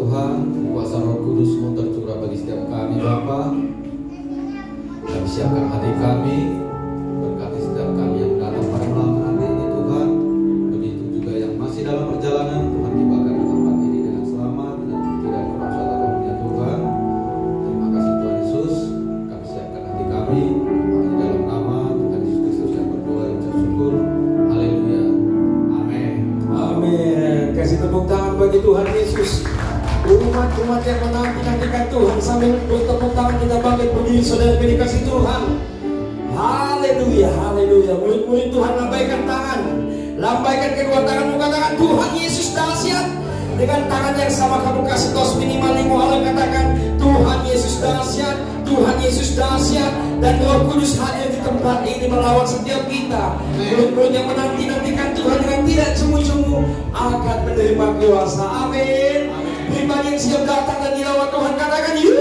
Tuhan, kuasa Roh Kudus mau tercurah bagi setiap kami Bapa. Kami siapkan hati kami, berkati setiap kami yang datang pada malam hari ini Tuhan. Begitu juga yang masih dalam perjalanan, Tuhan tibakan di tempat ini dengan selamat dan tidak merasa takutnya Tuhan. Terima kasih Tuhan Yesus. Kami siapkan hati kami di dalam nama Tuhan Yesus Kristus yang berdoa dan bersyukur. Haleluya. Amin. Amin. Kasih tepuk tangan bagi Tuhan Yesus. Umat-umat yang menanti-nantikan Tuhan, sambil bertepuk tangan kita bangkit berdiri saudara dikasih Tuhan. Haleluya, haleluya. Murid-murid Tuhan, lambaikan tangan, lambaikan kedua tanganmu, katakan Tuhan Yesus dahsyat. Dengan tangan yang sama kamu kasih tos minimal 5 kali, katakan Tuhan Yesus dahsyat, Tuhan Yesus dahsyat. Dan Roh Kudus hadir di tempat ini melawan setiap kita. Murid-murid yang menanti-nantikan Tuhan dengan tidak sungguh-sungguh akan menerima kuasa. Amin. Pribadi yang siap datang dan dirawat Tuhan, katakan yuh.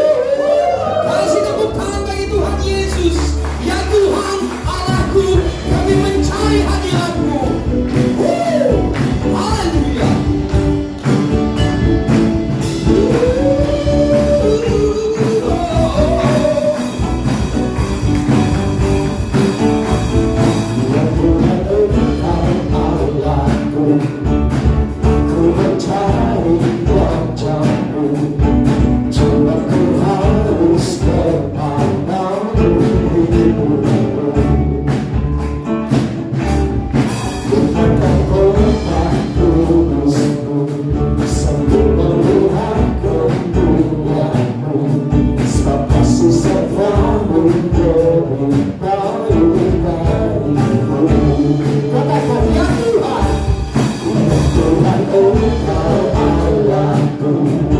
Kasih tepuk tangan bagi Tuhan Yesus. Ya Tuhan Allahku, kami mencari hadirat-Mu. Haleluya. Tuhan, oh, Allahku.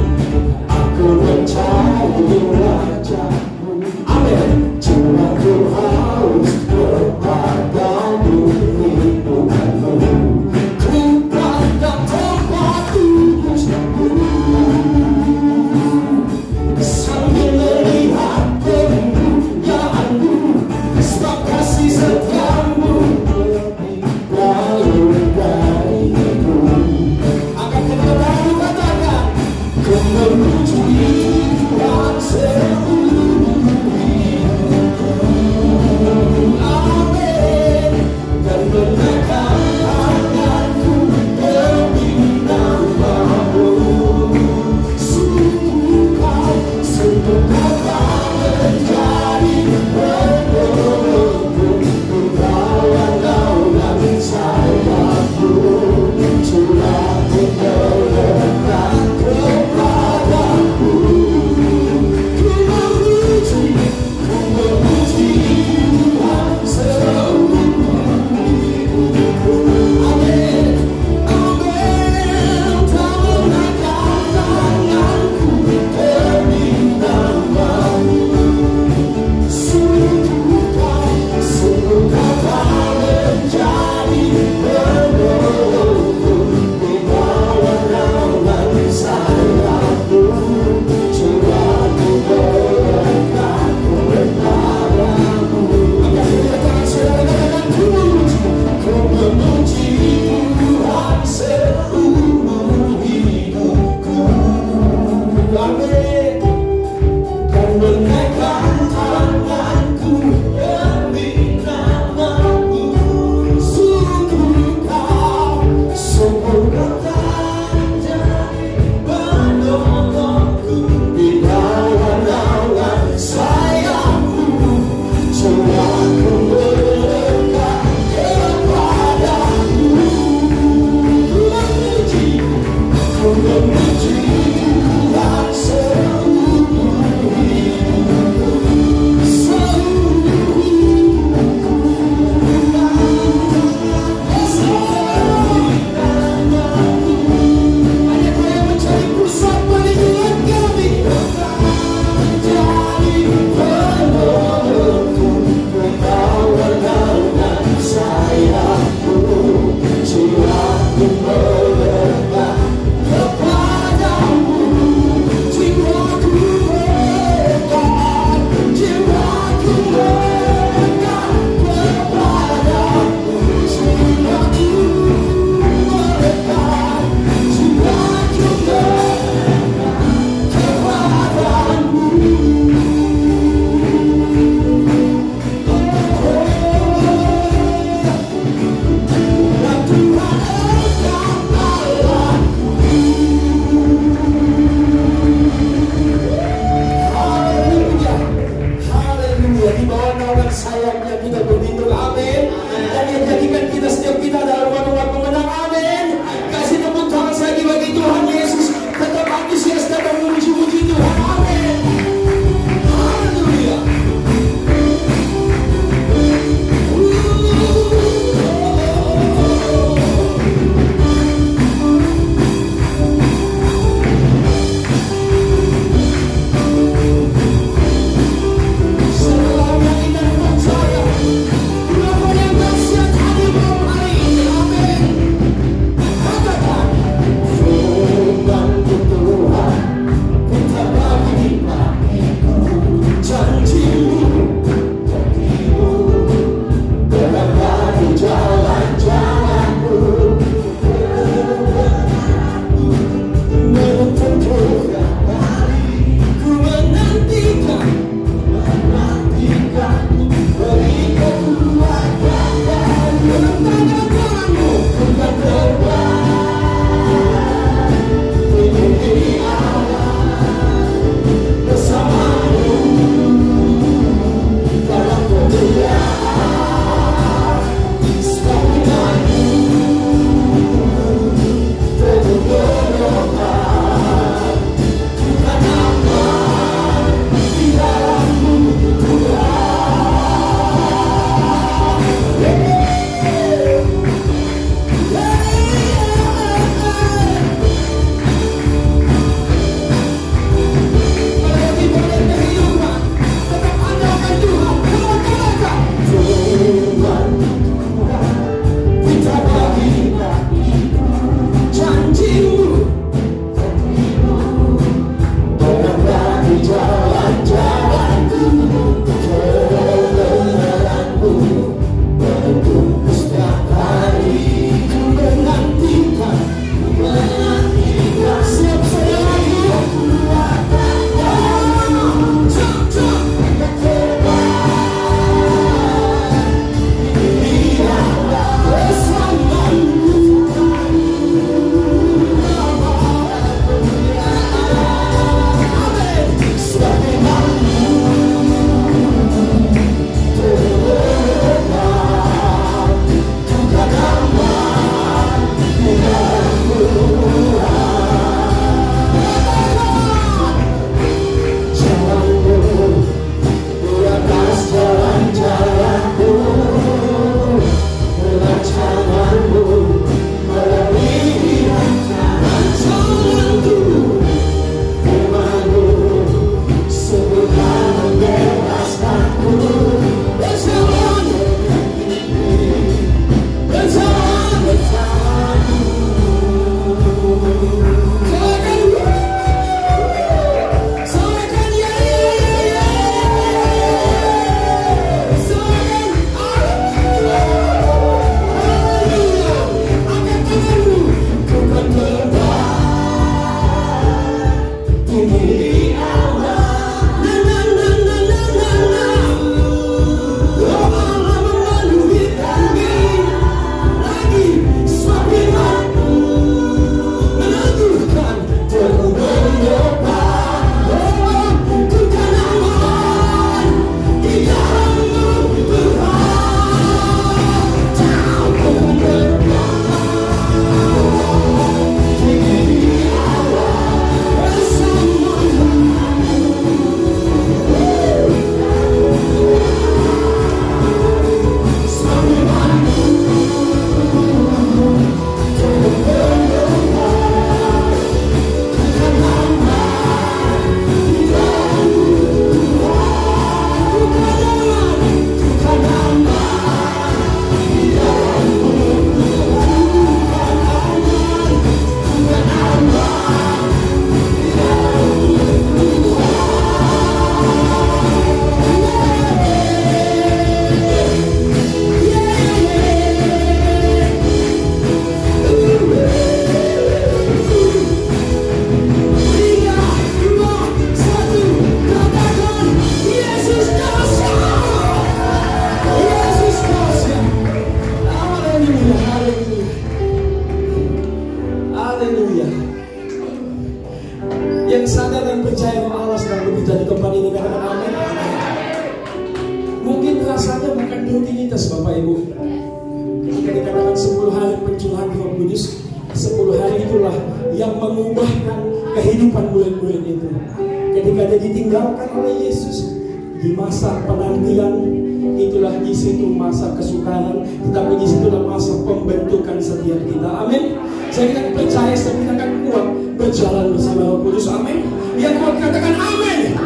percaya bahwa Allah sedang bekerja di tempat ini? Katakan amin. Mungkin rasanya bukan rutinitas Bapak Ibu. Ketika dikatakan 10 hari pencurahan Roh Kudus, 10 hari itulah yang mengubahkan kehidupan murid-murid itu. Ketika dia ditinggalkan oleh Yesus di masa penantian, itulah di situ masa kesukaran, tetapi di situlah masa pembentukan setiap kita. Amin. Saya kita percaya, kita akan kuat berjalan bersama Roh Kudus. Amin. Yang kuat katakan amin.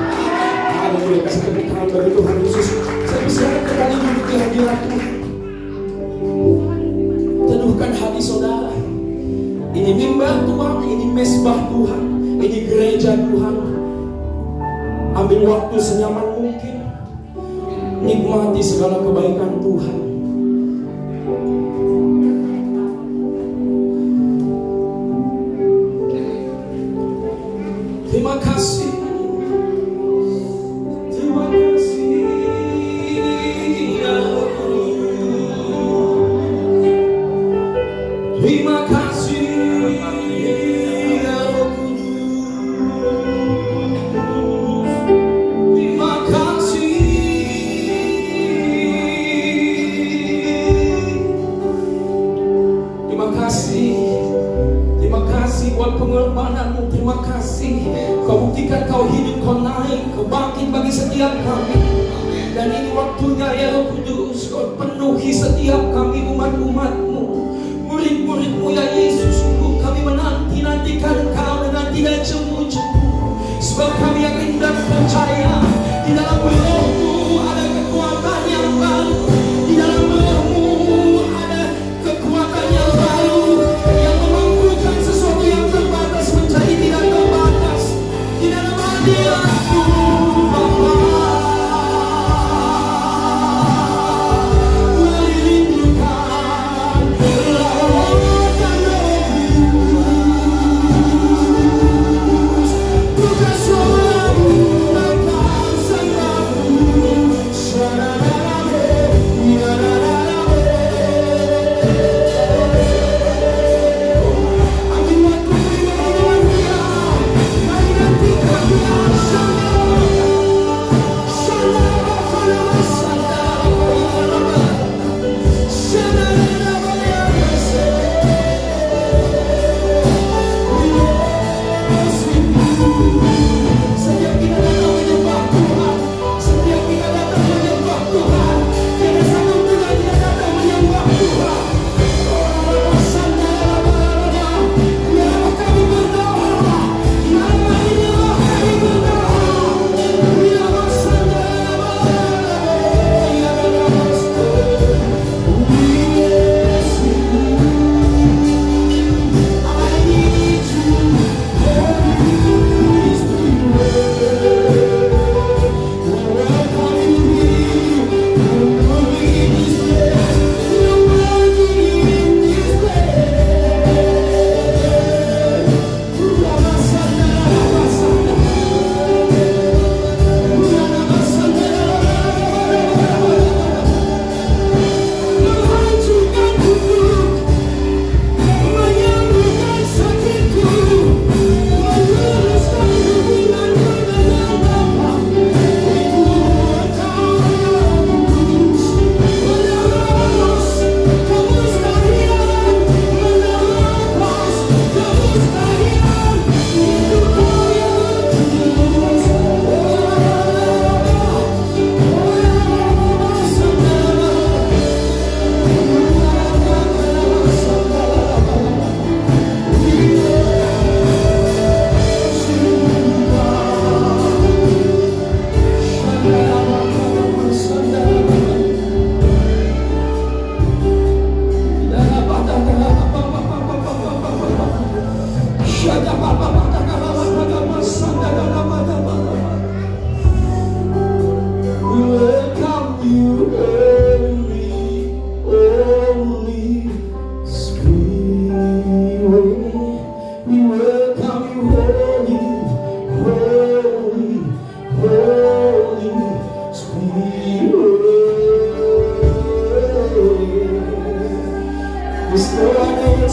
Haleluya. Kasih tepuk tangan bagi Tuhan Yesus. Saya persilakan kembali duduk di hadirat Tuhan. Teduhkan hati saudara. Ini mimbar Tuhan, ini mesbah Tuhan, ini gereja Tuhan. Ambil waktu senyaman mungkin. Nikmati segala kebaikan Tuhan. Terima kasih. Terima kasih. Terima kasih. Pengorbananmu, terima kasih. Kau buktikan kau hidup, kau naik, kau bangkit bagi setiap kami. Dan ini waktunya ya Roh Kudus, kau penuhi setiap kami umat-umatmu, murid-muridmu ya Yesus. Kami menanti-nantikan kau dengan tidak cemu-cemu, sebab kami yakin dan percaya di dalam Rohmu ada kekuatan yang baru. Di dalam Rohmu ada kekuatan yang baru yang memampukan sesuatu yang terbatas menjadi tidak terbatas. Di dalam hadirat-Mu Bapa, merindukan lawatan Roh-Mu. Buka suara-Mu, naikkan sanggamu, syarararabe, yarararabe. Ambil waktu beribadah Dia, mari nantikan Dia. Setiap kita datang menyembah Tuhan, setiap kita datang menyembah Tuhan, tiada satu pun yang tidak datang menyembah Tuhan. Biarlah kami berdoa, nama inilah kami berdoa. Biarlah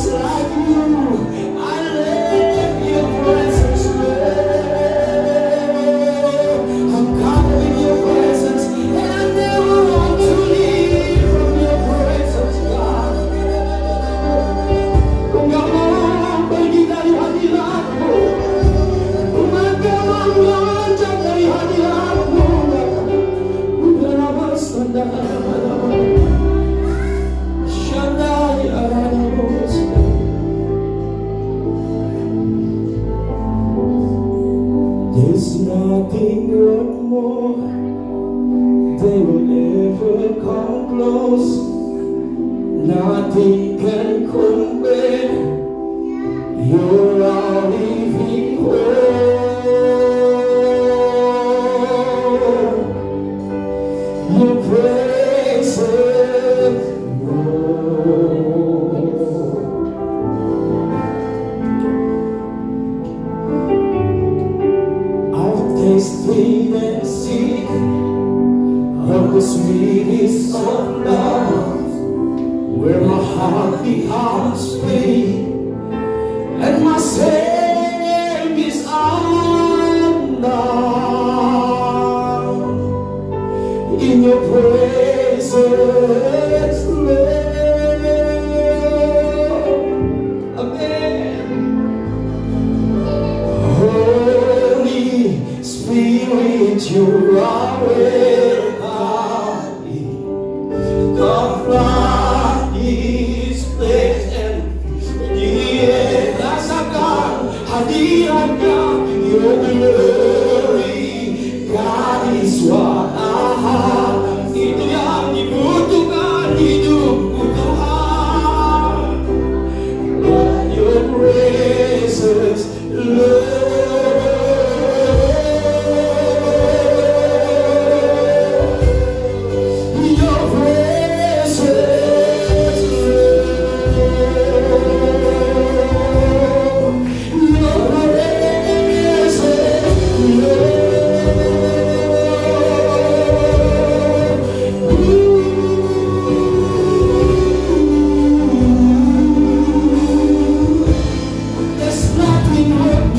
like you. I live your presence, Lord. There's nothing worth more they will ever come close. Nothing can compare. You're our living hope. Your presence, Lord. I've tasted and seen of the sweetest of love, where my heart becomes free and my shame is undone. In your presence, Lord. Amen. Holy Spirit, you are welcome. Come flood this place and rasakan hadiratnya, your glory. God is what I have. Itu yang dibutuhkan hidupku, Tuhan. Lord, your presence, Lord. Your presence, Lord. Your presence, Lord. There's nothing more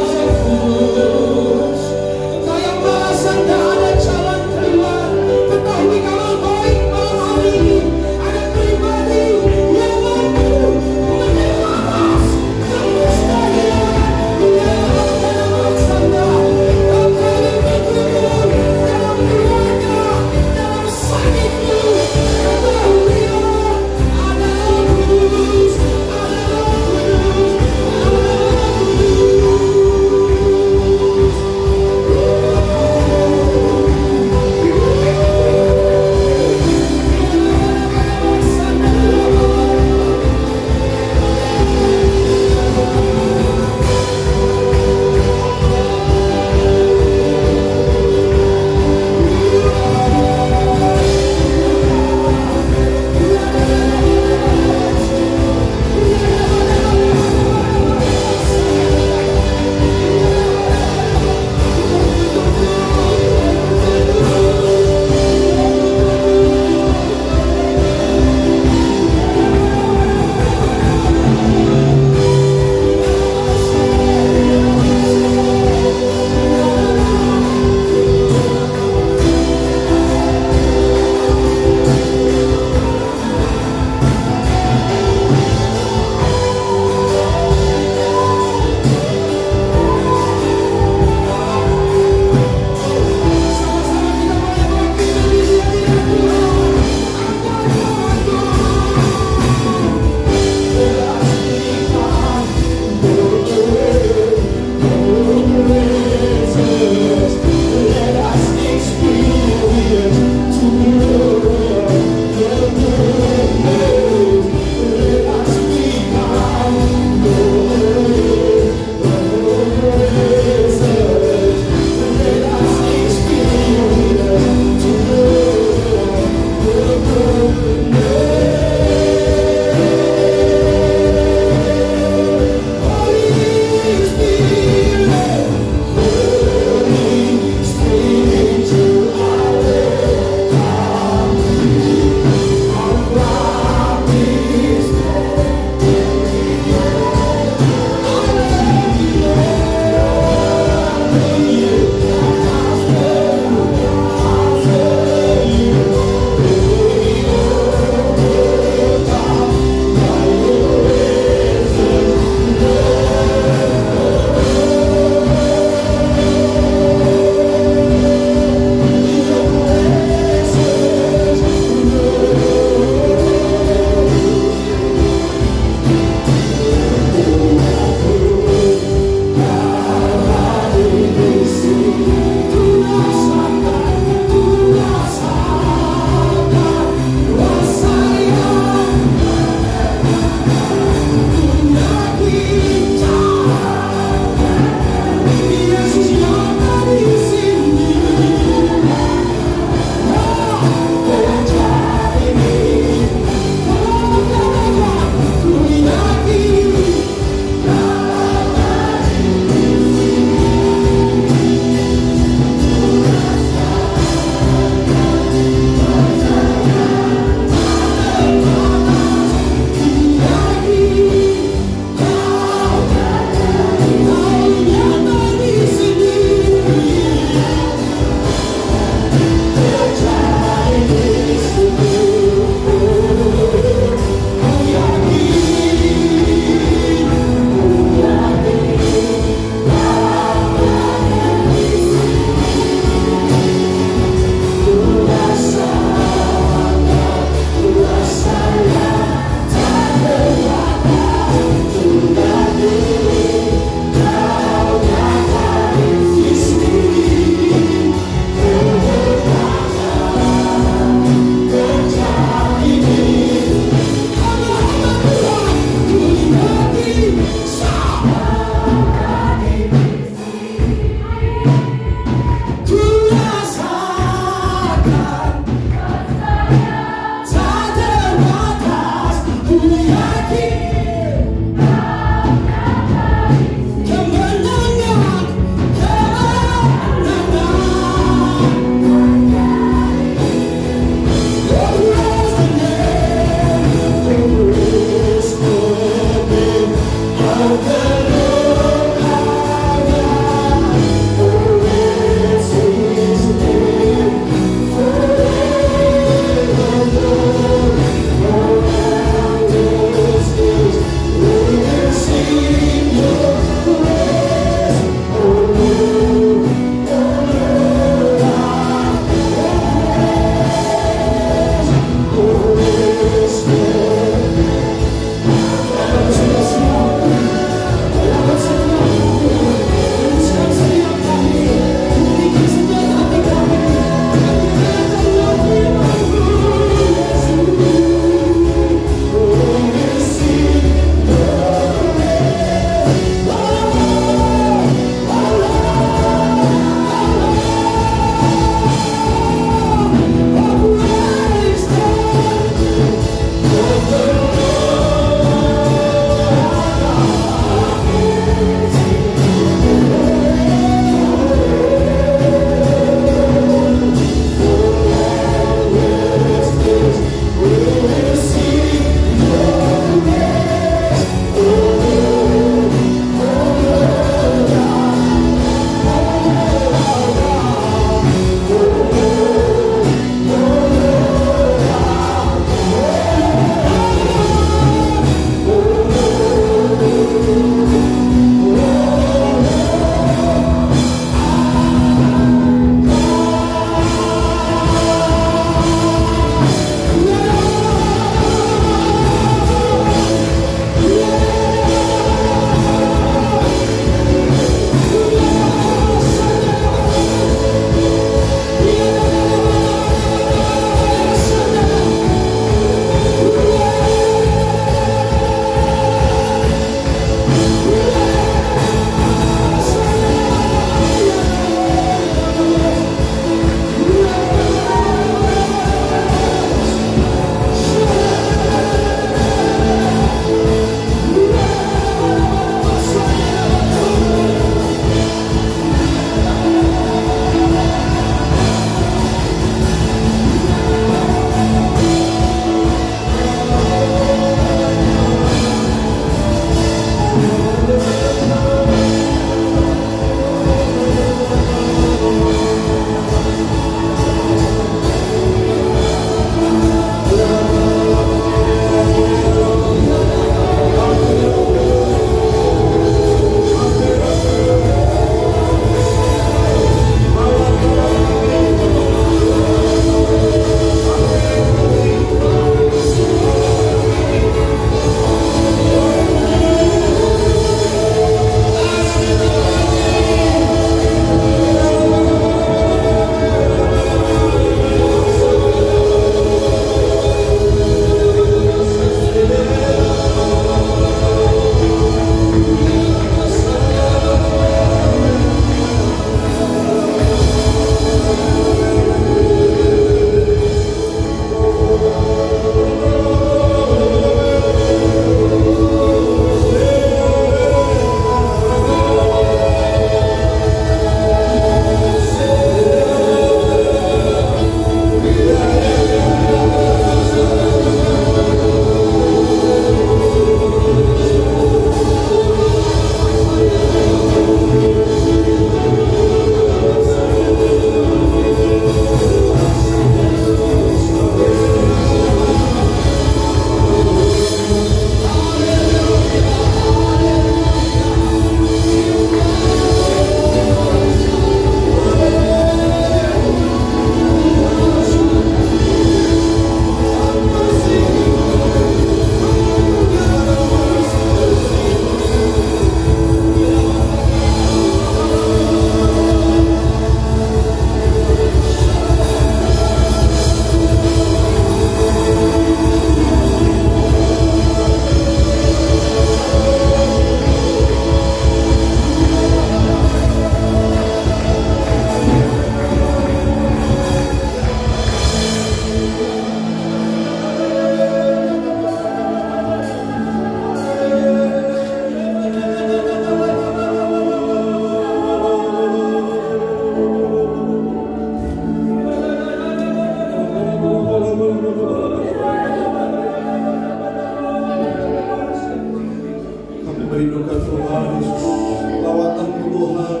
merindukan Tuhan Yesus. Lawatan Tuhan,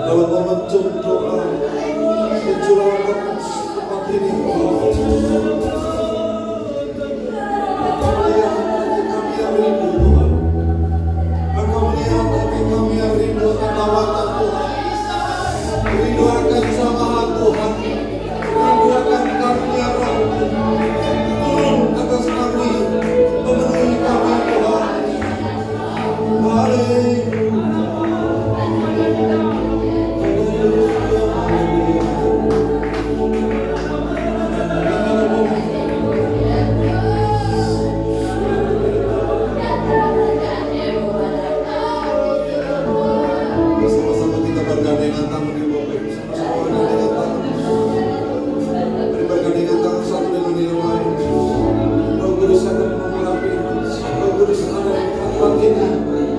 dalam momentum doa, mencurahkan tempat ini Tuhan. Engkau melihat hati kami yang rindu Tuhan. Engkau melihat hati kami yang rindu akan lawatan Tuhan. Rindu akan jamaah Tuhan. Rindu akan karunia Roh. Turun atas kami, memenuhi kami Tuhan. Haleluya. Bersama-sama kita bergandengan tangan di bawah, bersama-sama bergandengan tangan. Mari bergandengan tangan satu dengan yang lain. Roh Kudus akan mengurapi, Roh Kudus ada di tempat ini.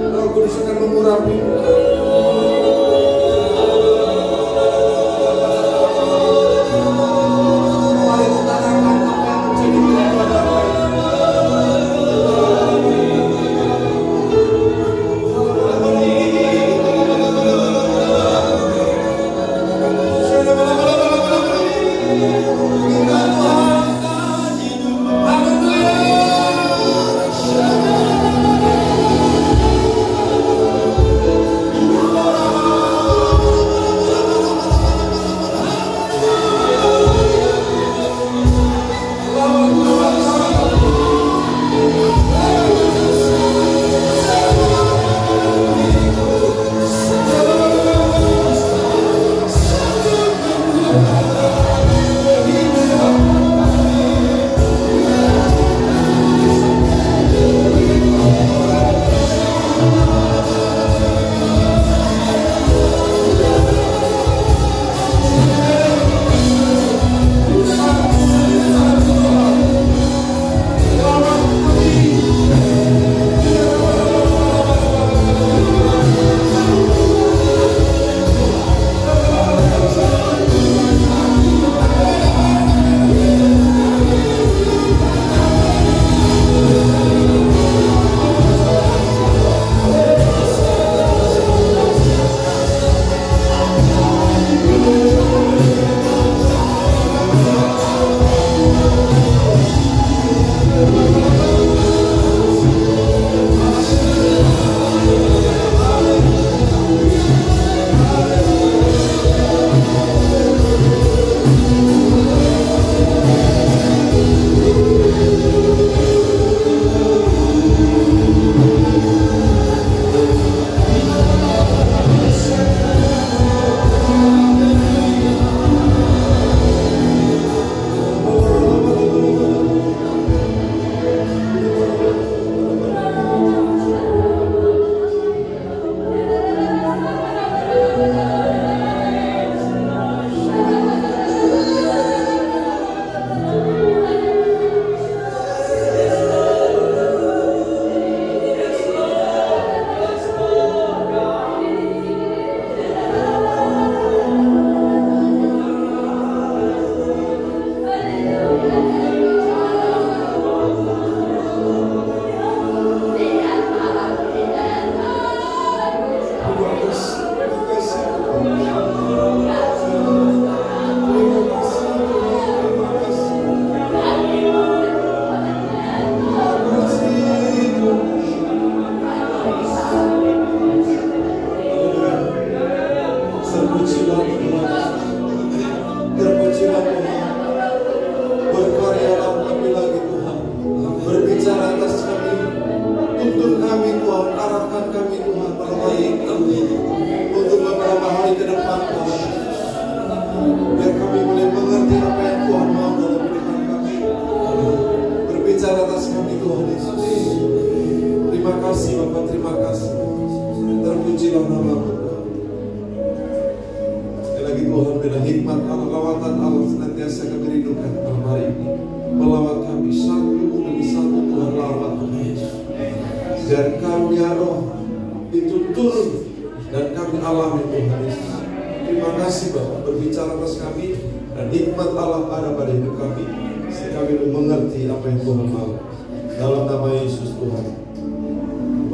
Roh Kudus akan mengurapi. Mari utarakan apa yang menjadi kerinduan Bapa ini.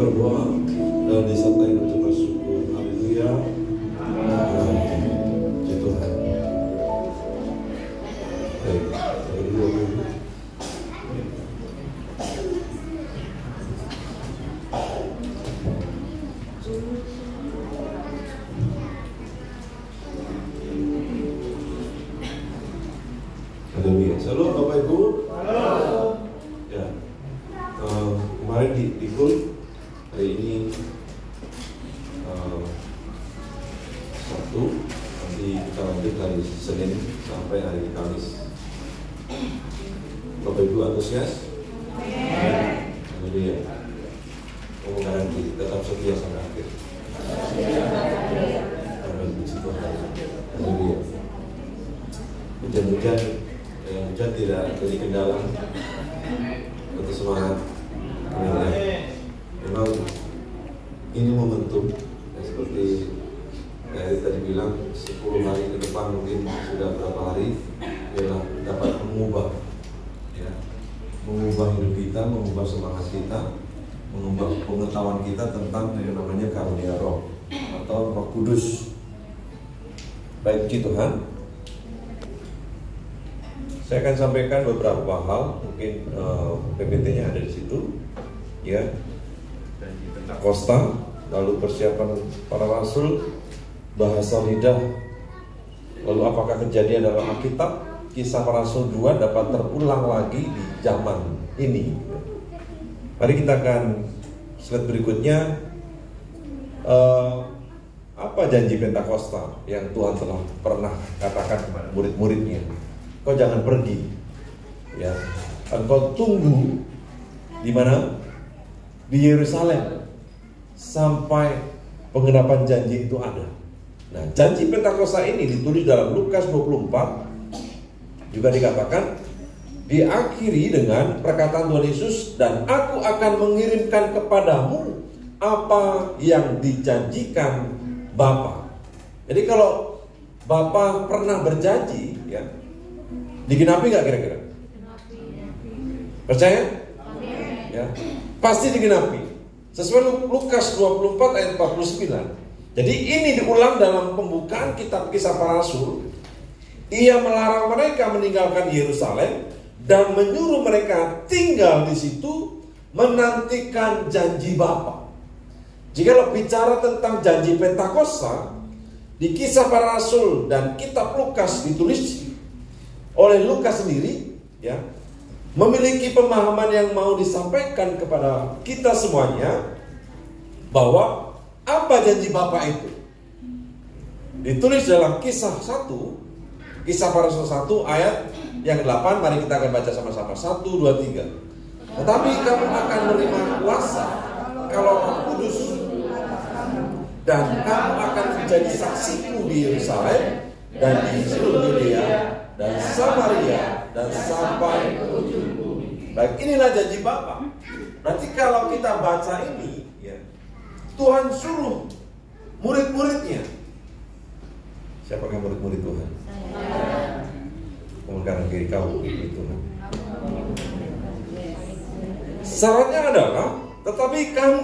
berdoa dan disertai ucapan syukur. Haleluya. Puji Tuhan. Baik, berdua dulu. Haleluya. Shalom Bapak Ibu. Ya. Kemarin di Kul, hari ini Sabtu, nanti kita lanjut hari Senin sampai hari Kamis. Bapak Ibu antusias? Haleluya. Kamu garanti tetap setia sampai akhir. Amin. Puji Tuhan. Haleluya. Hujan-hujan tidak jadi kendala untuk semangat. Memang ini momentum seperti tadi bilang 10 hari ke depan, mungkin sudah berapa hari ialah dapat mengubah hidup kita, mengubah semangat kita, mengubah pengetahuan kita tentang yang namanya karunia roh atau Roh Kudus. Baik, puji Tuhan. Saya akan sampaikan beberapa hal, mungkin PPT-nya ada di situ, ya. Janji Pentakosta, lalu persiapan para rasul, bahasa lidah, lalu apakah kejadian dalam Alkitab, Kisah Para Rasul 2 dapat terulang lagi di zaman ini. Mari kita akan slide berikutnya. Apa janji Pentakosta yang Tuhan telah pernah katakan kepada murid-muridnya? Kau jangan pergi, ya. Engkau tunggu di mana? Di Yerusalem sampai penggenapan janji itu ada. Nah, janji Pentakosta ini ditulis dalam Lukas 24. Juga dikatakan diakhiri dengan perkataan Tuhan Yesus, dan aku akan mengirimkan kepadamu apa yang dijanjikan Bapa. Jadi kalau Bapa pernah berjanji, ya, digenapi nggak kira-kira? Percaya? Ya, pasti digenapi. Sesuai Lukas 24 ayat 49. Jadi ini diulang dalam pembukaan kitab Kisah Para Rasul. Ia melarang mereka meninggalkan Yerusalem dan menyuruh mereka tinggal di situ menantikan janji Bapa. Jika bicara tentang janji Pentakosta di Kisah Para Rasul dan kitab Lukas ditulis oleh Lukas sendiri, ya, memiliki pemahaman yang mau disampaikan kepada kita semuanya bahwa apa janji Bapa itu ditulis dalam Kisah Para Rasul 1 ayat yang 8. Mari kita akan baca sama-sama. 1, 2, 3. Tetapi kamu akan menerima kuasa kalau Roh Kudus, dan kamu akan menjadi saksiku di Yerusalem dan di seluruh Yudea dan Samaria dan sampai ke ujung bumi. Baik, inilah janji Bapa. Berarti kalau kita baca ini, ya, Tuhan suruh murid-muridnya. Siapa yang murid-murid Tuhan? Kanan kiri kau murid Tuhan. Syaratnya adalah, tetapi kamu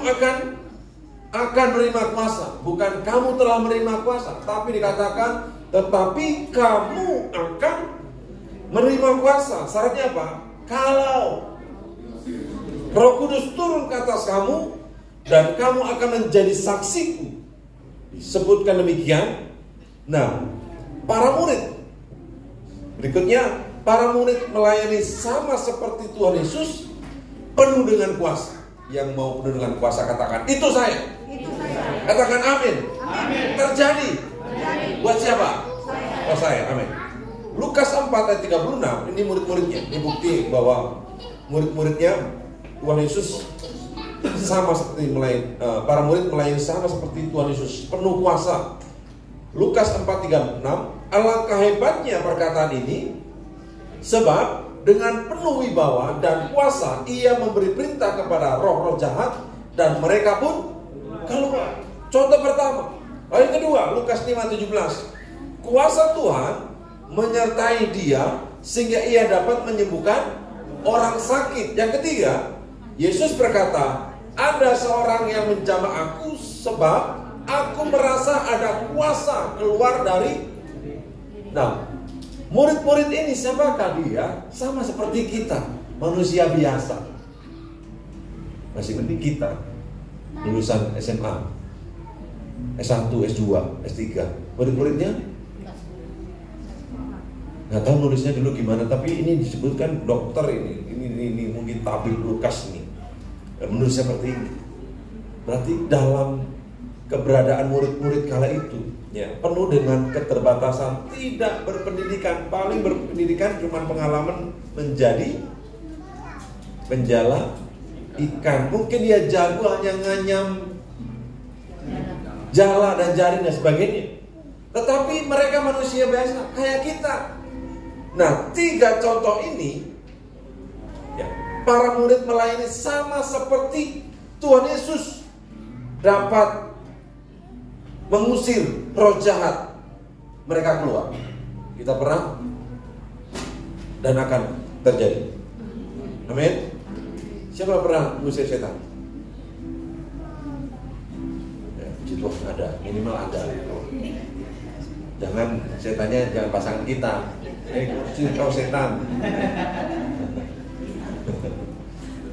akan menerima kuasa. Bukan kamu telah menerima kuasa, tapi dikatakan tetapi kamu akan menerima kuasa. Syaratnya apa? Kalau Roh Kudus turun ke atas kamu, dan kamu akan menjadi saksiku. Disebutkan demikian. Nah, para murid berikutnya, para murid melayani sama seperti Tuhan Yesus, penuh dengan kuasa. Yang mau penuh dengan kuasa katakan, itu saya. Katakan amin. Amin. Terjadi. Buat siapa? Saya. Amin. Lukas 4 ayat 36. Ini murid-muridnya. Ini bukti bahwa murid-muridnya Tuhan Yesus sama seperti para murid melayani sama seperti Tuhan Yesus, penuh kuasa. Lukas 4:36. Alangkah hebatnya perkataan ini, sebab dengan penuh wibawa dan kuasa ia memberi perintah kepada roh-roh jahat, dan mereka pun keluar. Contoh pertama. Lalu yang kedua, Lukas 5:17. Kuasa Tuhan menyertai dia sehingga ia dapat menyembuhkan orang sakit. Yang ketiga, Yesus berkata, ada seorang yang menjamah aku, sebab aku merasa ada kuasa keluar dari. Nah, murid-murid ini siapakah dia? Sama seperti kita, manusia biasa. Masih penting kita lulusan SMA, S1, S2, S3. Murid-muridnya nggak tahu nulisnya dulu gimana, tapi ini disebutkan dokter ini mungkin tabib Lukas nih menulis seperti ini. Berarti dalam keberadaan murid-murid kala itu ya, penuh dengan keterbatasan, tidak berpendidikan, paling berpendidikan cuma pengalaman menjadi penjala ikan. Mungkin dia jago hanya nganyam jala dan jaring dan sebagainya. Tetapi mereka manusia biasa kayak kita. Nah, 3 contoh ini ya, para murid melayani sama seperti Tuhan Yesus dapat mengusir roh jahat, mereka keluar. Kita pernah dan akan terjadi. Amin. Siapa pernah mengusir setan? Ya, puji Tuhan ada, minimal ada. Jangan setannya jangan pasangan kita. Kau setan.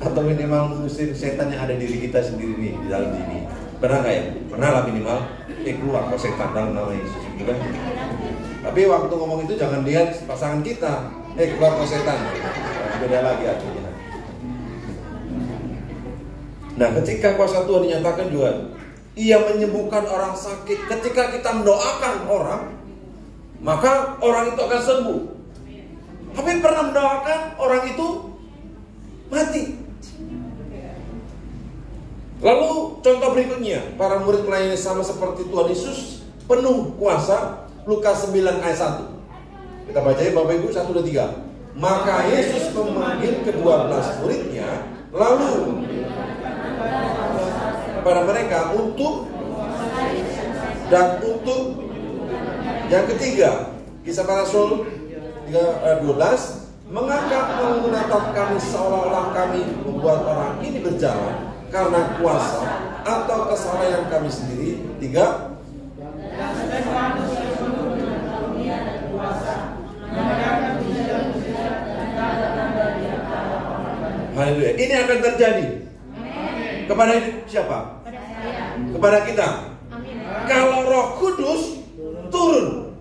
Atau minimal mengusir setan yang ada di diri kita sendiri nih, di dalam diri. Pernah nggak ya? Pernah lah minimal. Keluar kau setan dalam nama Yesus, gitu kan? Tapi waktu ngomong itu jangan lihat pasangan kita. Keluar kau setan. Beda lagi artinya. Nah, ketika kuasa Tuhan dinyatakan juga, Ia menyembuhkan orang sakit. Ketika kita mendoakan orang, maka orang itu akan sembuh. Tapi pernah mendoakan orang itu mati. Lalu contoh berikutnya, para murid melayani sama seperti Tuhan Yesus, penuh kuasa. Lukas 9 ayat 1. Kita baca ya Bapak Ibu, 1, 2, 3. Maka Yesus memanggil ke-12 muridnya, lalu kepada mereka untuk yang ketiga, Kisah Para Rasul 12, mengangkat menatap kami seolah-olah kami membuat orang ini berjalan karena kuasa atau kesalahan kami sendiri. 3, haleluya. Ini akan terjadi. Kepada siapa? Kepada kita. Kalau Roh Kudus turun,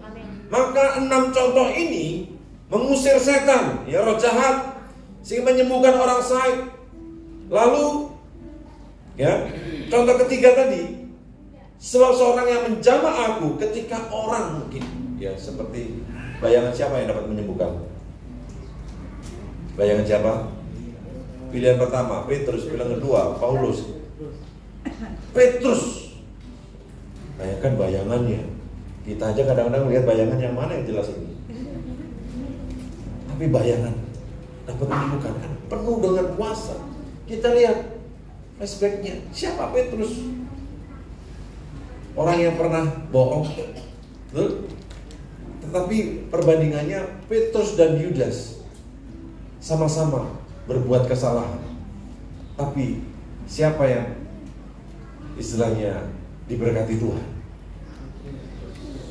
maka 6 contoh ini mengusir setan, ya, roh jahat, sehingga menyembuhkan orang sakit. Lalu, ya, contoh ketiga tadi, sebab seorang yang menjamah aku, ketika orang mungkin, ya, seperti bayangan siapa yang dapat menyembuhkan? Bayangan siapa? Pilihan pertama Petrus, pilihan kedua Paulus. Petrus, bayangkan bayangannya. Kita aja kadang-kadang melihat bayangan yang mana yang jelas ini. Tapi bayangan dapat menyembuhkan, kan penuh dengan kuasa. Kita lihat flashbacknya, siapa Petrus? Orang yang pernah bohong. Tetapi perbandingannya Petrus dan Yudas sama-sama berbuat kesalahan. Tapi siapa yang istilahnya diberkati Tuhan?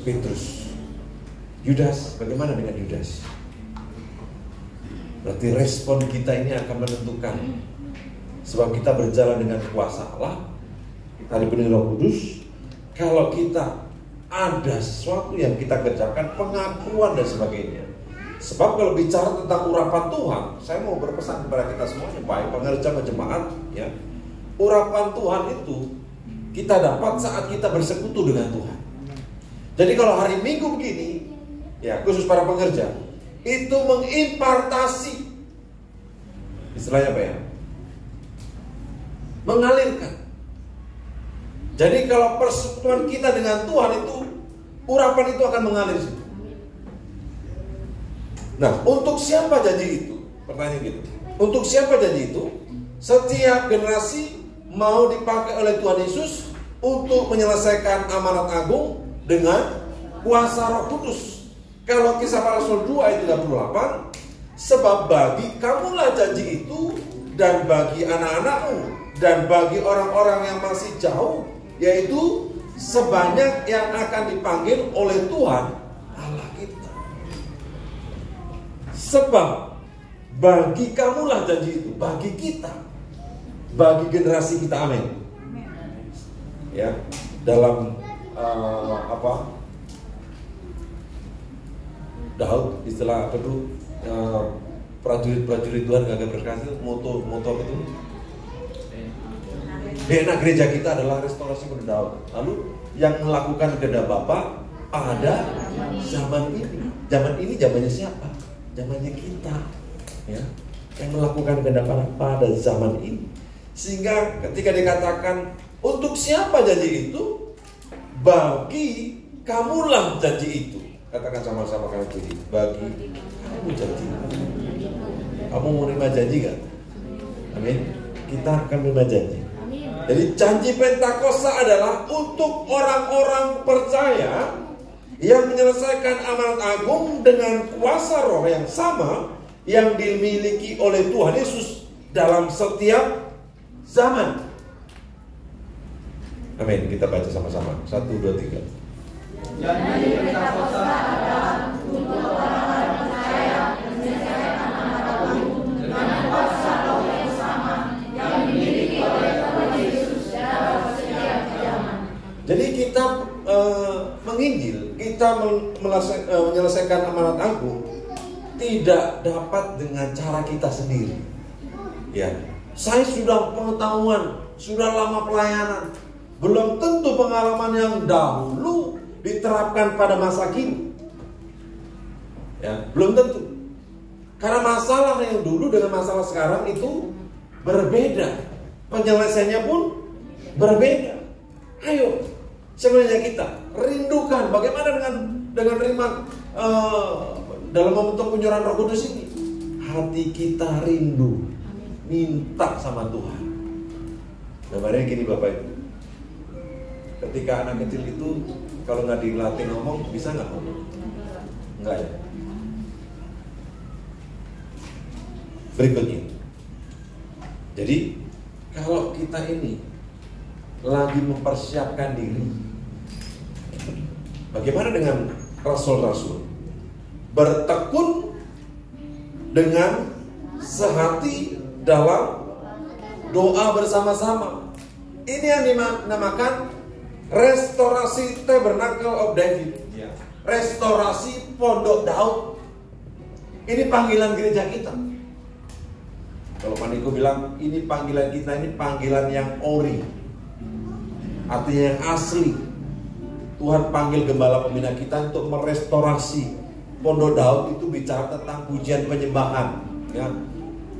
Petrus. Yudas, bagaimana dengan Yudas? Berarti respon kita ini akan menentukan. Sebab kita berjalan dengan kuasa Allah, kita dipenuhi Roh Kudus. Kalau kita ada sesuatu yang kita kerjakan, pengakuan dan sebagainya. Sebab kalau bicara tentang urapan Tuhan, saya mau berpesan kepada kita semuanya, baik pengerja jemaat, ya, urapan Tuhan itu kita dapat saat kita bersekutu dengan Tuhan. Jadi kalau hari Minggu begini, ya, khusus para pengerja, itu mengimpartasi, istilahnya apa ya? Mengalirkan. Jadi kalau persekutuan kita dengan Tuhan itu, urapan itu akan mengalir. Nah, untuk siapa janji itu? Pertanyaan gitu. Untuk siapa janji itu? Setiap generasi mau dipakai oleh Tuhan Yesus untuk menyelesaikan amanat agung dengan kuasa Roh Kudus. Kalau Kisah Para Rasul 2 ayat 38, sebab bagi kamulah janji itu dan bagi anak-anakmu dan bagi orang-orang yang masih jauh, yaitu sebanyak yang akan dipanggil oleh Tuhan Allah kita. Sebab bagi kamulah janji itu, bagi kita, bagi generasi kita, amin. Ya, dalam Daud, istilah apa tuh, prajurit Tuhan gagah berkasih, moto apa itu? DNA gereja kita adalah restorasi pada Daud. Lalu yang melakukan kehendak Bapa pada zaman ini. Zaman ini zamannya siapa? Zamannya kita, ya. Yang melakukan kehendak Bapa pada zaman ini. Sehingga ketika dikatakan untuk siapa janji itu? Bagi kamulah janji itu. Katakan sama-sama kanan kiri. Bagi kamu janji. Kamu mau menerima janji gak? Amin. Kita akan menerima janji. Jadi janji Pentakosta adalah untuk orang-orang percaya yang menyelesaikan amanat agung dengan kuasa roh yang sama yang dimiliki oleh Tuhan Yesus dalam setiap zaman. Amin. Kita baca sama-sama. 1, 2, 3. Janji Pentakosta adalah untuk orang-orang percaya menyelesaikan amanat agung dengan kuasa roh yang sama yang dimiliki oleh Tuhan Yesus dalam setiap zaman. Jadi kita menginjil, kita menyelesaikan amanat agung tidak dapat dengan cara kita sendiri. Ya, saya sudah pengetahuan, sudah lama pelayanan, belum tentu pengalaman yang dahulu diterapkan pada masa kini. Ya, belum tentu. Karena masalah yang dulu dengan masalah sekarang itu berbeda. Penyelesaiannya pun berbeda. Ayo, sebenarnya kita rindukan bagaimana dengan terima dalam membentuk penyerahan Roh Kudus ini. Hati kita rindu, minta sama Tuhan. Namanya gini Bapak Ibu. Ketika anak kecil itu kalau nggak dilatih ngomong, bisa nggak ngomong? Enggak ya. Berikutnya. Jadi kalau kita ini lagi mempersiapkan diri, bagaimana dengan rasul-rasul? Bertekun dengan sehati dalam doa bersama-sama. Ini yang dinamakan restorasi Tabernacle of David, restorasi Pondok Daud. Ini panggilan gereja kita. Kalau Pak Niko bilang ini panggilan kita, ini panggilan yang ori, artinya yang asli. Tuhan panggil gembala pembina kita untuk merestorasi Pondok Daud. Itu bicara tentang pujian penyembahan, ya.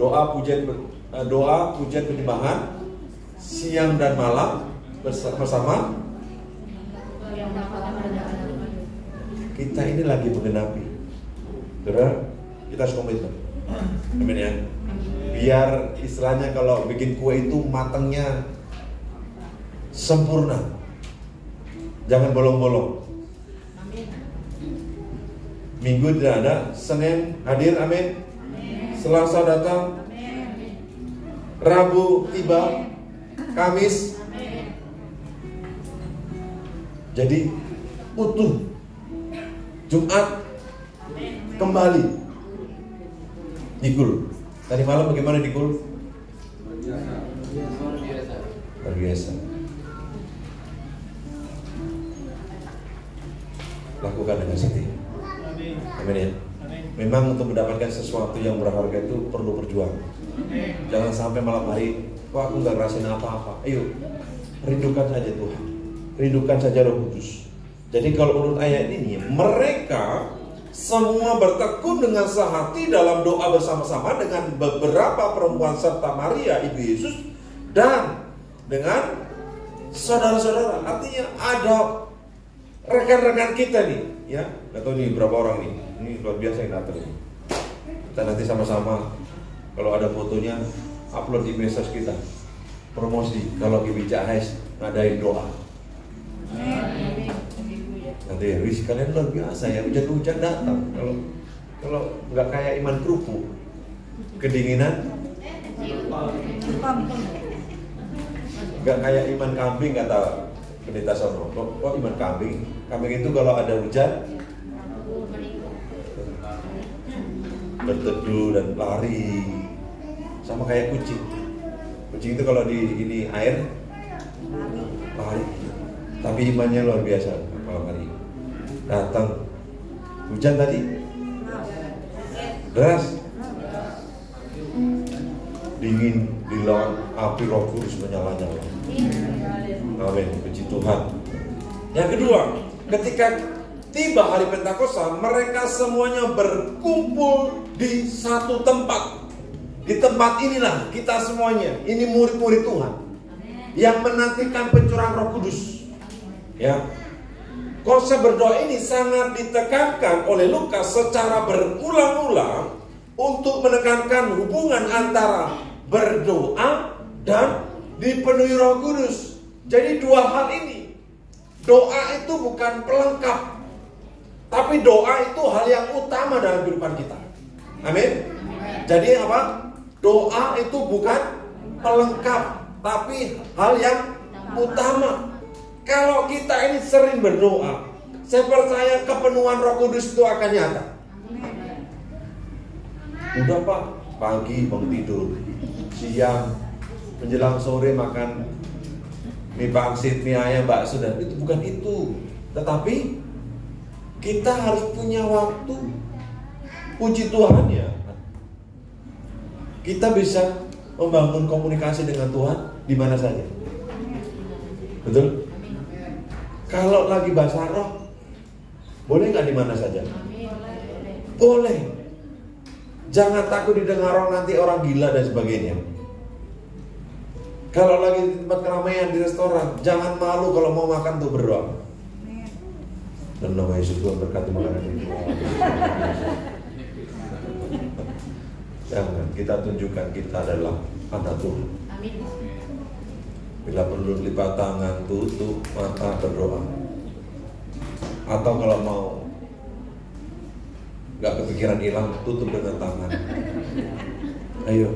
Doa pujian penyembahan siang dan malam bersama. Kita ini lagi menggenapi. Saudara, kita harus komitmen. Amin ya. Biar istilahnya kalau bikin kue itu matangnya sempurna. Jangan bolong-bolong. Minggu tidak ada, Senin hadir, amin. Selasa datang, Rabu tiba, Kamis. Jadi utuh. Jumat kembali Dikul. Tadi malam bagaimana Dikul? Luar biasa. Lakukan dengan setia. Amin ya. Memang untuk mendapatkan sesuatu yang berharga itu perlu berjuang. Jangan sampai malam hari, wah aku gak ngerasain apa-apa. Ayo, rindukan saja Tuhan. Rindukan saja Roh Kudus. Jadi kalau menurut ayat ini, mereka semua bertekun dengan sehati dalam doa bersama-sama dengan beberapa perempuan serta Maria ibu Yesus dan dengan saudara-saudara. Artinya ada rekan-rekan kita nih, ya. Gak tahu nih berapa orang nih. Ini luar biasa yang datang. Kita nanti sama-sama kalau ada fotonya upload di medsos kita. Promosi kalau GBCAS ngadain doa. Nanti wis kalian luar biasa ya, hujan-hujan datang. Kalau nggak kayak iman kerupuk, kedinginan Nggak kayak iman kambing kata Pendeta Sono. Kok iman kambing? Kambing itu kalau ada hujan berteduh dan lari, sama kayak kucing. Kucing itu kalau di ini air lari, tapi imannya luar biasa. Kalau hari datang hujan tadi deras, dingin, di laut api Roh Kudus menyala-nyala. Amin, puji Tuhan. Yang kedua, ketika tiba hari Pentakosta, mereka semuanya berkumpul di satu tempat. Di tempat inilah kita semuanya, ini murid-murid Tuhan yang menantikan pencurahan Roh Kudus. Ya, konsep berdoa ini sangat ditekankan oleh Lukas secara berulang-ulang untuk menekankan hubungan antara berdoa dan dipenuhi Roh Kudus. Jadi dua hal ini, doa itu bukan pelengkap, tapi doa itu hal yang utama dalam kehidupan kita. Amin. Jadi apa? Doa itu bukan pelengkap, tapi hal yang utama. Kalau kita ini sering berdoa, saya percaya kepenuhan Roh Kudus itu akan nyata. Udah Pak, pagi bangun tidur, siang menjelang sore makan mie pangsit, mie ayam, bakso, dan itu bukan itu. Tetapi kita harus punya waktu. Puji Tuhan ya, kita bisa membangun komunikasi dengan Tuhan di mana saja. Betul? Kalau lagi bahasa roh, boleh nggak di mana saja? Boleh. Jangan takut didengar orang, nanti orang gila dan sebagainya. Kalau lagi di tempat keramaian, di restoran, jangan malu kalau mau makan tuh berdoa. Dan nama Yesus Tuhan berkati makanan itu. Jangan, kita tunjukkan kita adalah anak Tuhan. Bila perlu lipat tangan, tutup mata, berdoa. Atau kalau mau gak kepikiran hilang, tutup dengan tangan. Ayo,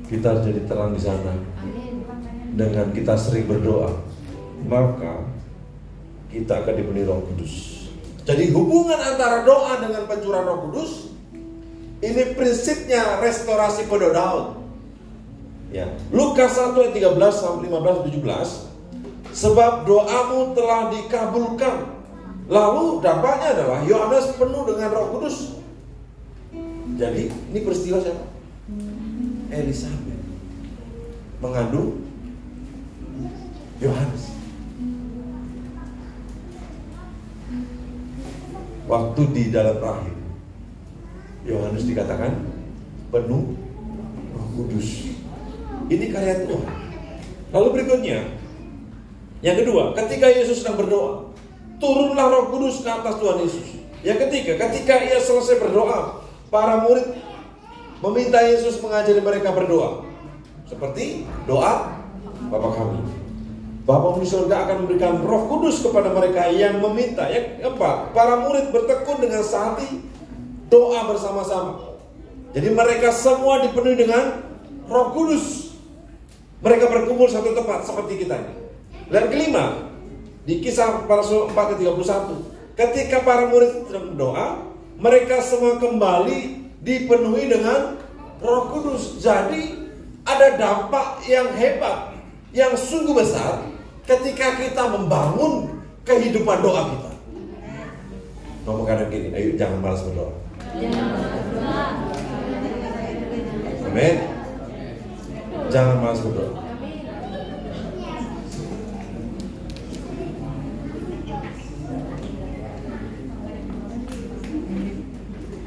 kita harus jadi terang di sana. Dengan kita sering berdoa, maka kita akan dipenuhi Roh Kudus. Jadi hubungan antara doa dengan pencurahan Roh Kudus, ini prinsipnya restorasi pada Daud. Ya, Lukas 1 ayat 13 sampai 15 17. Sebab doamu telah dikabulkan. Lalu dampaknya adalah Yohanes penuh dengan Roh Kudus. Jadi ini peristiwa siapa? Elisabet mengandung Yohanes. Waktu di dalam rahim Yohanes dikatakan penuh Roh Kudus. Ini karya Tuhan. Lalu berikutnya, yang kedua, ketika Yesus sedang berdoa, turunlah Roh Kudus ke atas Tuhan Yesus. Yang ketiga, ketika ia selesai berdoa, para murid meminta Yesus mengajari mereka berdoa. Seperti doa Bapa kami. Bapamu di surga akan memberikan Roh Kudus kepada mereka yang meminta. Yang keempat, para murid bertekun dengan sehati doa bersama-sama. Jadi mereka semua dipenuhi dengan Roh Kudus. Mereka berkumpul satu tempat seperti kita ini. Dan kelima, di Kisah para Rasul 4 ayat 31, ketika para murid sedang berdoa, mereka semua kembali dipenuhi dengan Roh Kudus. Jadi ada dampak yang hebat, yang sungguh besar ketika kita membangun kehidupan doa kita. Ngomong kanan gini, ayo jangan malas berdoa. Amin. Jangan malas berdoa.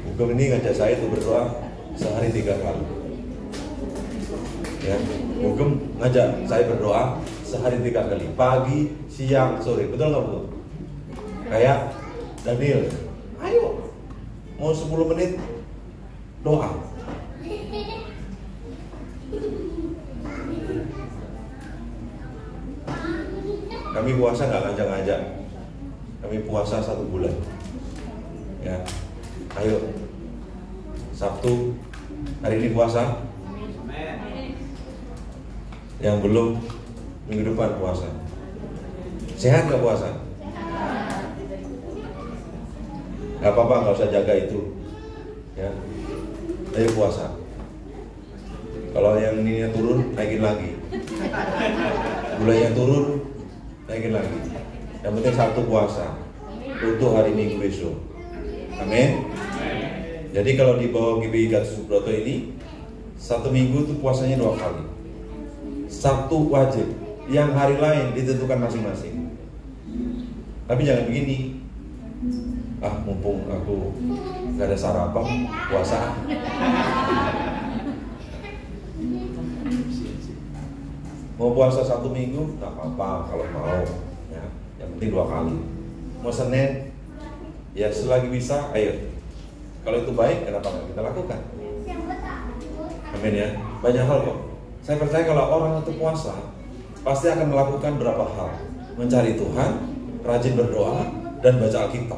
Hukum ini ngajak saya itu berdoa sehari 3 kali. Ya, Hukum ngajak saya berdoa sehari 3 kali, pagi, siang, sore. Betul nggak betul? Kayak Daniel, ayo, mau 10 menit doa. Kami puasa nggak ngajak-ngajak. Kami puasa 1 bulan. Ya, ayo Sabtu hari ini puasa. Yang belum Minggu depan puasa. Sehat nggak puasa? Nggak apa-apa, nggak usah jaga itu. Ya, ayo puasa. Kalau yang ini turun, naikin lagi. Gulanya turun, naikin lagi. Yang penting Sabtu puasa untuk hari Minggu besok. Amin. Jadi kalau di bawah GBI Gatot Subroto ini, satu minggu itu puasanya 2 kali. Sabtu wajib, yang hari lain ditentukan masing-masing. Tapi jangan begini, mumpung aku gak ada sarapan, puasa. Mau puasa 1 minggu, gak apa-apa kalau mau ya. Yang penting 2 kali. Mau Senin, ya selagi bisa, ayo. Kalau itu baik, kenapa nggak kita lakukan? Amin ya. Banyak hal kok. Saya percaya kalau orang itu puasa, pasti akan melakukan berapa hal. Mencari Tuhan, rajin berdoa, dan baca Alkitab.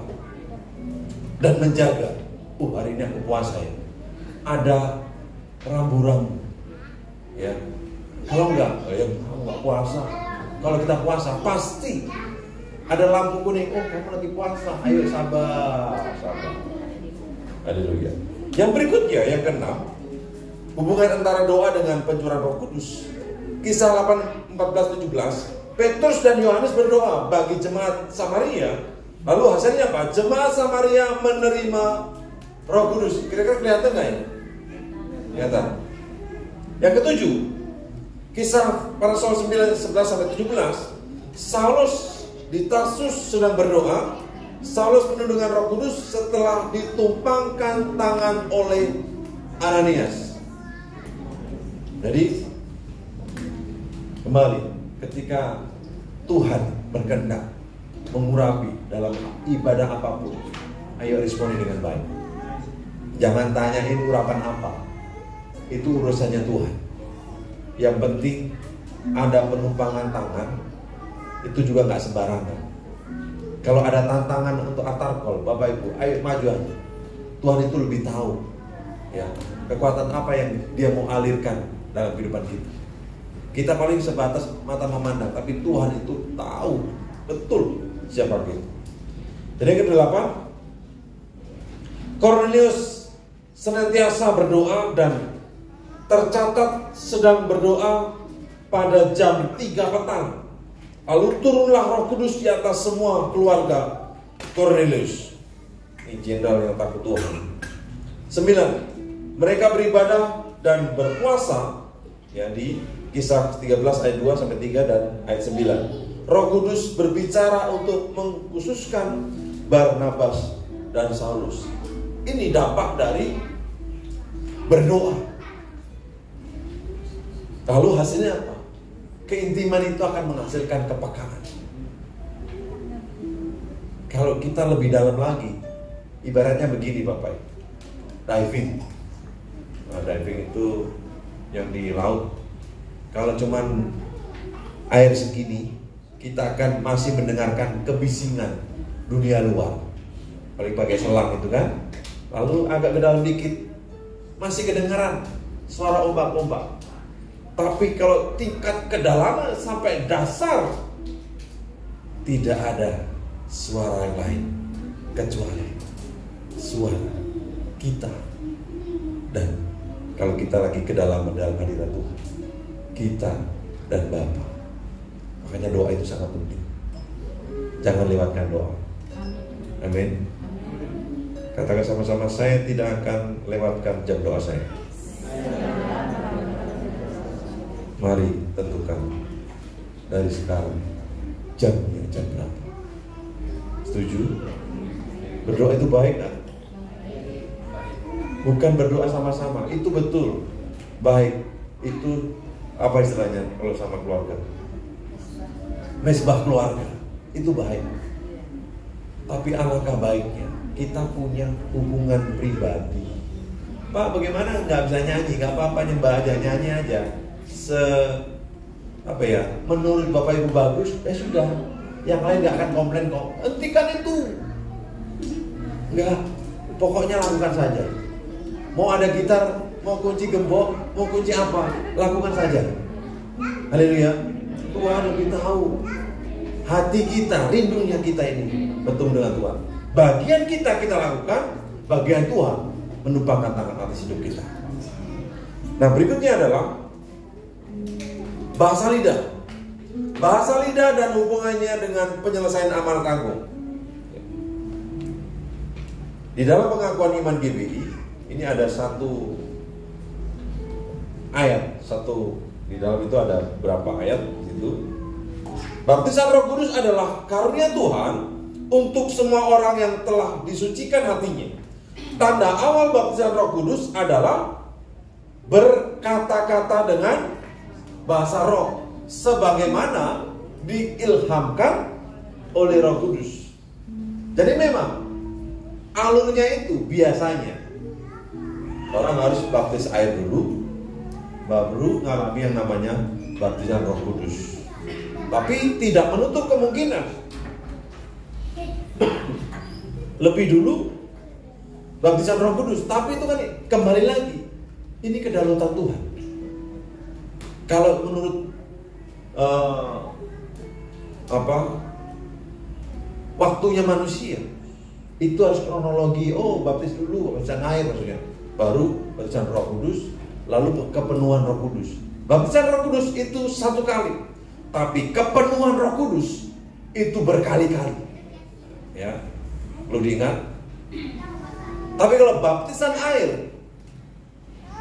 Dan menjaga. Hari ini aku puasa ya. Ada rambu-rambu. Ya. Kalau enggak, ya kamu nggak puasa. Kalau kita puasa, pasti ada lampu kuning. Kamu lagi puasa. Ayo sabar. Haleluya. Yang berikutnya, yang ke-6, hubungan antara doa dengan pencurahan Roh Kudus. Kisah 8:14-17, Petrus dan Yohanes berdoa bagi jemaat Samaria. Lalu hasilnya apa? Jemaat Samaria menerima Roh Kudus. Kira-kira kelihatan nggak ya? Kelihatan. Yang ke-7, Kisah para Saul 9:11-17, Saulus di Tarsus sedang berdoa. Saulus penuh dengan Roh Kudus setelah ditumpangkan tangan oleh Ananias. Jadi kembali, ketika Tuhan berkehendak mengurapi dalam ibadah apapun, ayo responi dengan baik. Jangan tanyain urapan apa, itu urusannya Tuhan. Yang penting ada penumpangan tangan, itu juga nggak sembarangan. Kalau ada tantangan untuk atarkol, Bapak Ibu, ayo maju aja. Tuhan itu lebih tahu ya, kekuatan apa yang Dia mau alirkan dalam kehidupan kita. Kita paling sebatas mata memandang, tapi Tuhan itu tahu betul siapa kita. Jadi yang ke-8, Kornelius senantiasa berdoa dan tercatat sedang berdoa pada jam 3 petang. Lalu turunlah Roh Kudus di atas semua keluarga Kornelius. Ini jenderal yang takut Tuhan. 9. Mereka beribadah dan berpuasa, ya, di Kisah 13 ayat 2-3 dan ayat 9. Roh Kudus berbicara untuk mengkhususkan Barnabas dan Saulus. Ini dampak dari berdoa. Lalu hasilnya apa? Keintiman itu akan menghasilkan kepekaan. Kalau kita lebih dalam lagi, ibaratnya begini Bapak, diving. Diving itu yang di laut. Kalau cuman air segini, kita akan masih mendengarkan kebisingan dunia luar. Paling pakai selang itu kan. Lalu agak ke dalam dikit, masih kedengaran suara ombak-ombak. Tapi kalau tingkat kedalaman sampai dasar, tidak ada suara yang lain kecuali suara kita. Dan kalau kita lagi kedalaman dalam hadirat Tuhan, kita dan Bapa. Makanya doa itu sangat penting. Jangan lewatkan doa. Amin. Katakan sama-sama, saya tidak akan lewatkan jam doa saya. Mari tentukan dari sekarang jamnya jam berapa. Setuju? Berdoa itu baik kan? Bukan berdoa sama-sama, itu betul baik. Itu apa istilahnya kalau sama keluarga? Mesbah keluarga, itu baik. Tapi alangkah baiknya kita punya hubungan pribadi. Pak, bagaimana nggak bisa nyanyi? Nggak apa-apa, nyembah aja, nyanyi aja. Menurut Bapak Ibu bagus, sudah, yang lain nggak akan komplain kok. Hentikan itu, nggak, pokoknya lakukan saja. Mau ada gitar, mau kunci gembok, mau kunci apa, lakukan saja. Haleluya. Tuhan lebih tahu hati kita, rindunya kita ini bertemu dengan Tuhan. Bagian kita lakukan, bagian Tuhan menumpahkan tangan atas hidup kita. Nah, berikutnya adalah bahasa lidah. Bahasa lidah dan hubungannya dengan penyelesaian amanat agung. Di dalam pengakuan iman GBI ini ada satu ayat, di dalam itu ada berapa ayat di situ. Baptisan Roh Kudus adalah karunia Tuhan untuk semua orang yang telah disucikan hatinya. Tanda awal baptisan Roh Kudus adalah berkata-kata dengan bahasa roh sebagaimana diilhamkan oleh Roh Kudus. Jadi memang alurnya itu biasanya orang harus baptis air dulu, baru ngalami yang namanya baptisan Roh Kudus. Tapi tidak menutup kemungkinan lebih dulu baptisan Roh Kudus. Tapi itu kan kembali lagi, ini kedaulatan Tuhan. Kalau menurut waktunya manusia, itu harus kronologi. Oh, baptis dulu, baptisan air maksudnya, baru baptisan Roh Kudus, lalu kepenuhan Roh Kudus. Baptisan Roh Kudus itu satu kali, tapi kepenuhan Roh Kudus itu berkali-kali. Ya, perlu diingat. Tapi kalau baptisan air,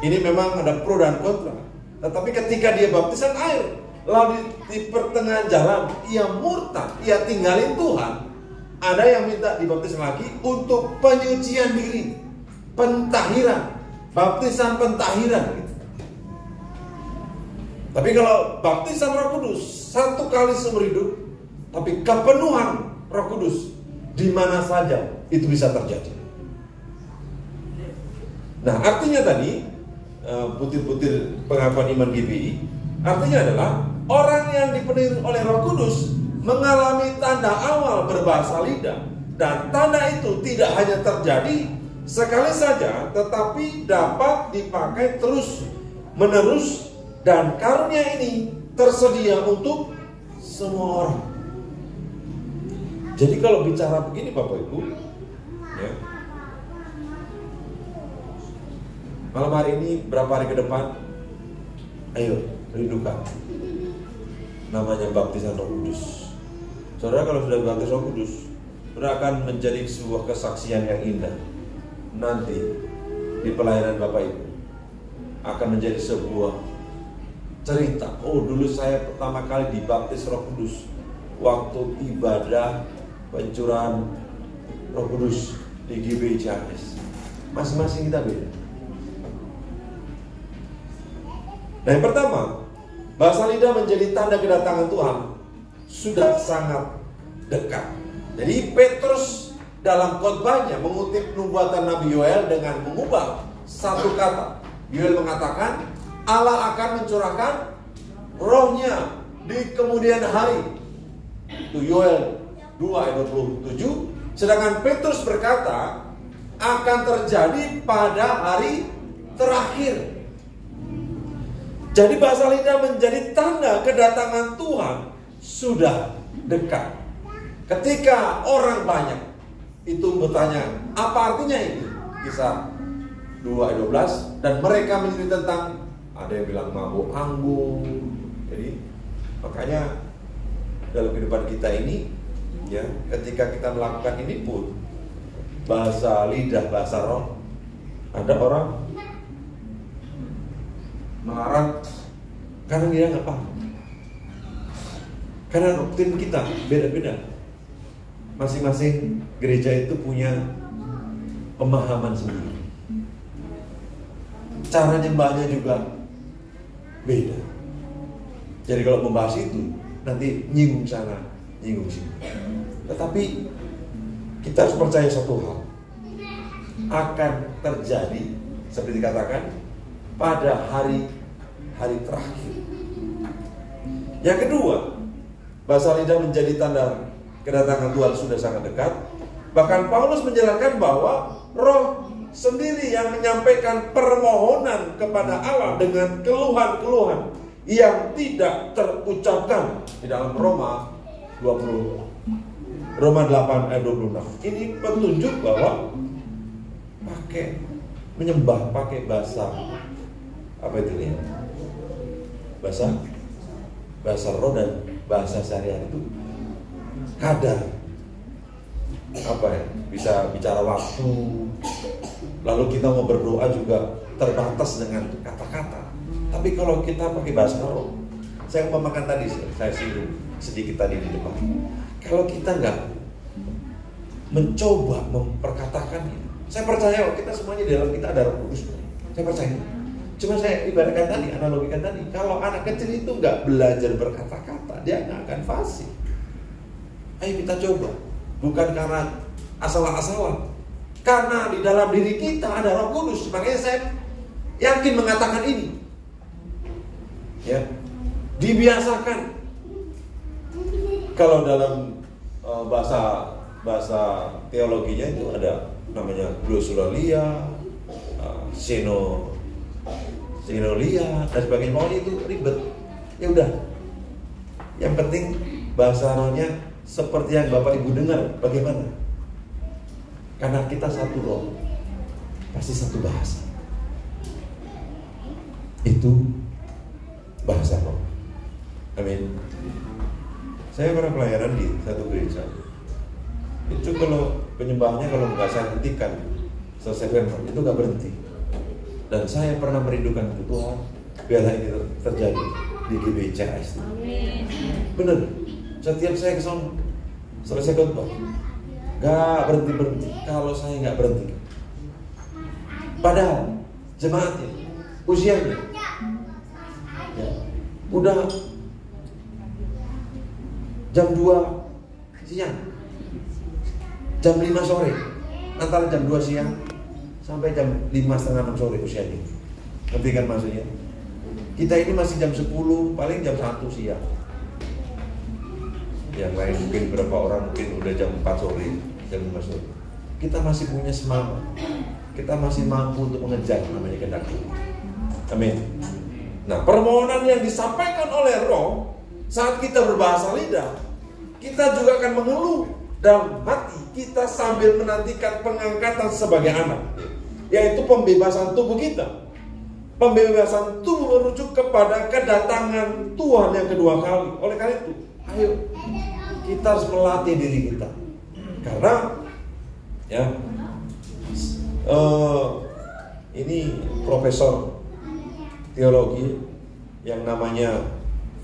ini memang ada pro dan kontra. Tetapi ketika dia baptisan air, lalu di pertengahan jalan ia murtad, ia tinggalin Tuhan, ada yang minta dibaptis lagi untuk penyucian diri, pentahiran, baptisan pentahiran gitu. Tapi kalau baptisan Roh Kudus satu kali seumur hidup, tapi kepenuhan Roh Kudus di mana saja itu bisa terjadi. Nah, artinya tadi butir-butir pengakuan iman GBI, artinya adalah orang yang dipenuhi oleh Roh Kudus mengalami tanda awal berbahasa lidah, dan tanda itu tidak hanya terjadi sekali saja, tetapi dapat dipakai terus menerus, dan karunia ini tersedia untuk semua orang. Jadi kalau bicara begini Bapak Ibu, ya, malam hari ini berapa hari ke depan, ayo rindukan namanya baptisan Roh Kudus. Saudara kalau sudah baptis Roh Kudus, saudara akan menjadi sebuah kesaksian yang indah. Nanti di pelayanan Bapak Ibu akan menjadi sebuah cerita. Oh, dulu saya pertama kali dibaptis Roh Kudus waktu ibadah pencurahan Roh Kudus di GBI Ciamis. Masing-masing kita beda. Nah, yang pertama, bahasa lidah menjadi tanda kedatangan Tuhan sudah sangat dekat. Jadi Petrus dalam khotbahnya mengutip nubuatan Nabi Yoel dengan mengubah satu kata. Yoel mengatakan Allah akan mencurahkan rohnya di kemudian hari. Itu Yoel 2 ayat 27. Sedangkan Petrus berkata akan terjadi pada hari terakhir. Jadi bahasa lidah menjadi tanda kedatangan Tuhan sudah dekat. Ketika orang banyak itu bertanya, apa artinya ini? Kisah 2 ayat 12. Dan mereka menyebut tentang, ada yang bilang mabuk anggur. Jadi makanya dalam kehidupan kita ini, ya, ketika kita melakukan ini pun bahasa lidah, bahasa roh, ada orang melarang karena dia nggak paham. Karena rutin kita beda-beda. Masing-masing gereja itu punya pemahaman sendiri. Cara nyembahnya juga beda. Jadi kalau membahas itu nanti nyinggung sana, nyinggung sini. Tetapi kita harus percaya satu hal, akan terjadi seperti dikatakan pada hari terakhir. Yang kedua, bahasa lidah menjadi tanda kedatangan Tuhan sudah sangat dekat. Bahkan Paulus menjelaskan bahwa Roh sendiri yang menyampaikan permohonan kepada Allah dengan keluhan-keluhan yang tidak terucapkan di dalam Roma 8 ayat 26. Ini petunjuk bahwa menyembah pakai bahasa apa itu ya? Bahasa roh dan bahasa sehari-hari itu kadar apa ya? Bisa bicara waktu. Lalu kita mau berdoa juga terbatas dengan kata-kata. Tapi kalau kita pakai bahasa roh, saya umpamakan tadi, saya singgung sedikit tadi di depan. Kalau kita nggak mencoba memperkatakannya, saya percaya kita semuanya di dalam kita ada Roh Kudus. Saya percaya. Cuma saya ibaratkan tadi, analogikan tadi, kalau anak kecil itu nggak belajar berkata-kata, dia nggak akan fasih. Ayo kita coba, bukan karena asal-asalan, karena di dalam diri kita ada Roh Kudus. Makanya saya yakin mengatakan ini. Ya, dibiasakan. Kalau dalam bahasa teologinya itu ada namanya glosolalia, sinolia dan sebagainya. Pokoknya itu ribet. Ya udah. Yang penting bahasa rohnya seperti yang Bapak Ibu dengar. Bagaimana? Karena kita satu roh, pasti satu bahasa. Itu bahasa roh. Amin. Saya pernah pelayanan di satu gereja. Itu kalau penyembahnya kalau nggak saya hentikan selesai firman itu nggak berhenti. Dan saya pernah merindukan itu, Tuhan, biarlah ini terjadi di GBCS. Benar. Setiap saya ke sana selesai khotbah nggak berhenti. Kalau saya nggak berhenti, padahal jemaatnya usianya ya, udah jam 2 siang, jam 5 sore, antara jam 2 siang sampai jam 5:30 sore usianya. Ngerti kan maksudnya? Kita ini masih jam 10, paling jam 1 siang. Yang lain mungkin beberapa orang mungkin udah jam 4 sore, jam 5 sore. Kita masih punya semangat. Kita masih mampu untuk mengejar namanya kehendak Tuhan. Amin. Nah, permohonan yang disampaikan oleh Roh saat kita berbahasa lidah, kita juga akan mengeluh dalam hati kita sambil menantikan pengangkatan sebagai anak, yaitu pembebasan tubuh kita. Pembebasan tubuh merujuk kepada kedatangan Tuhan yang kedua kali. Oleh karena itu, ayo kita harus melatih diri kita. Karena ya ini profesor teologi yang namanya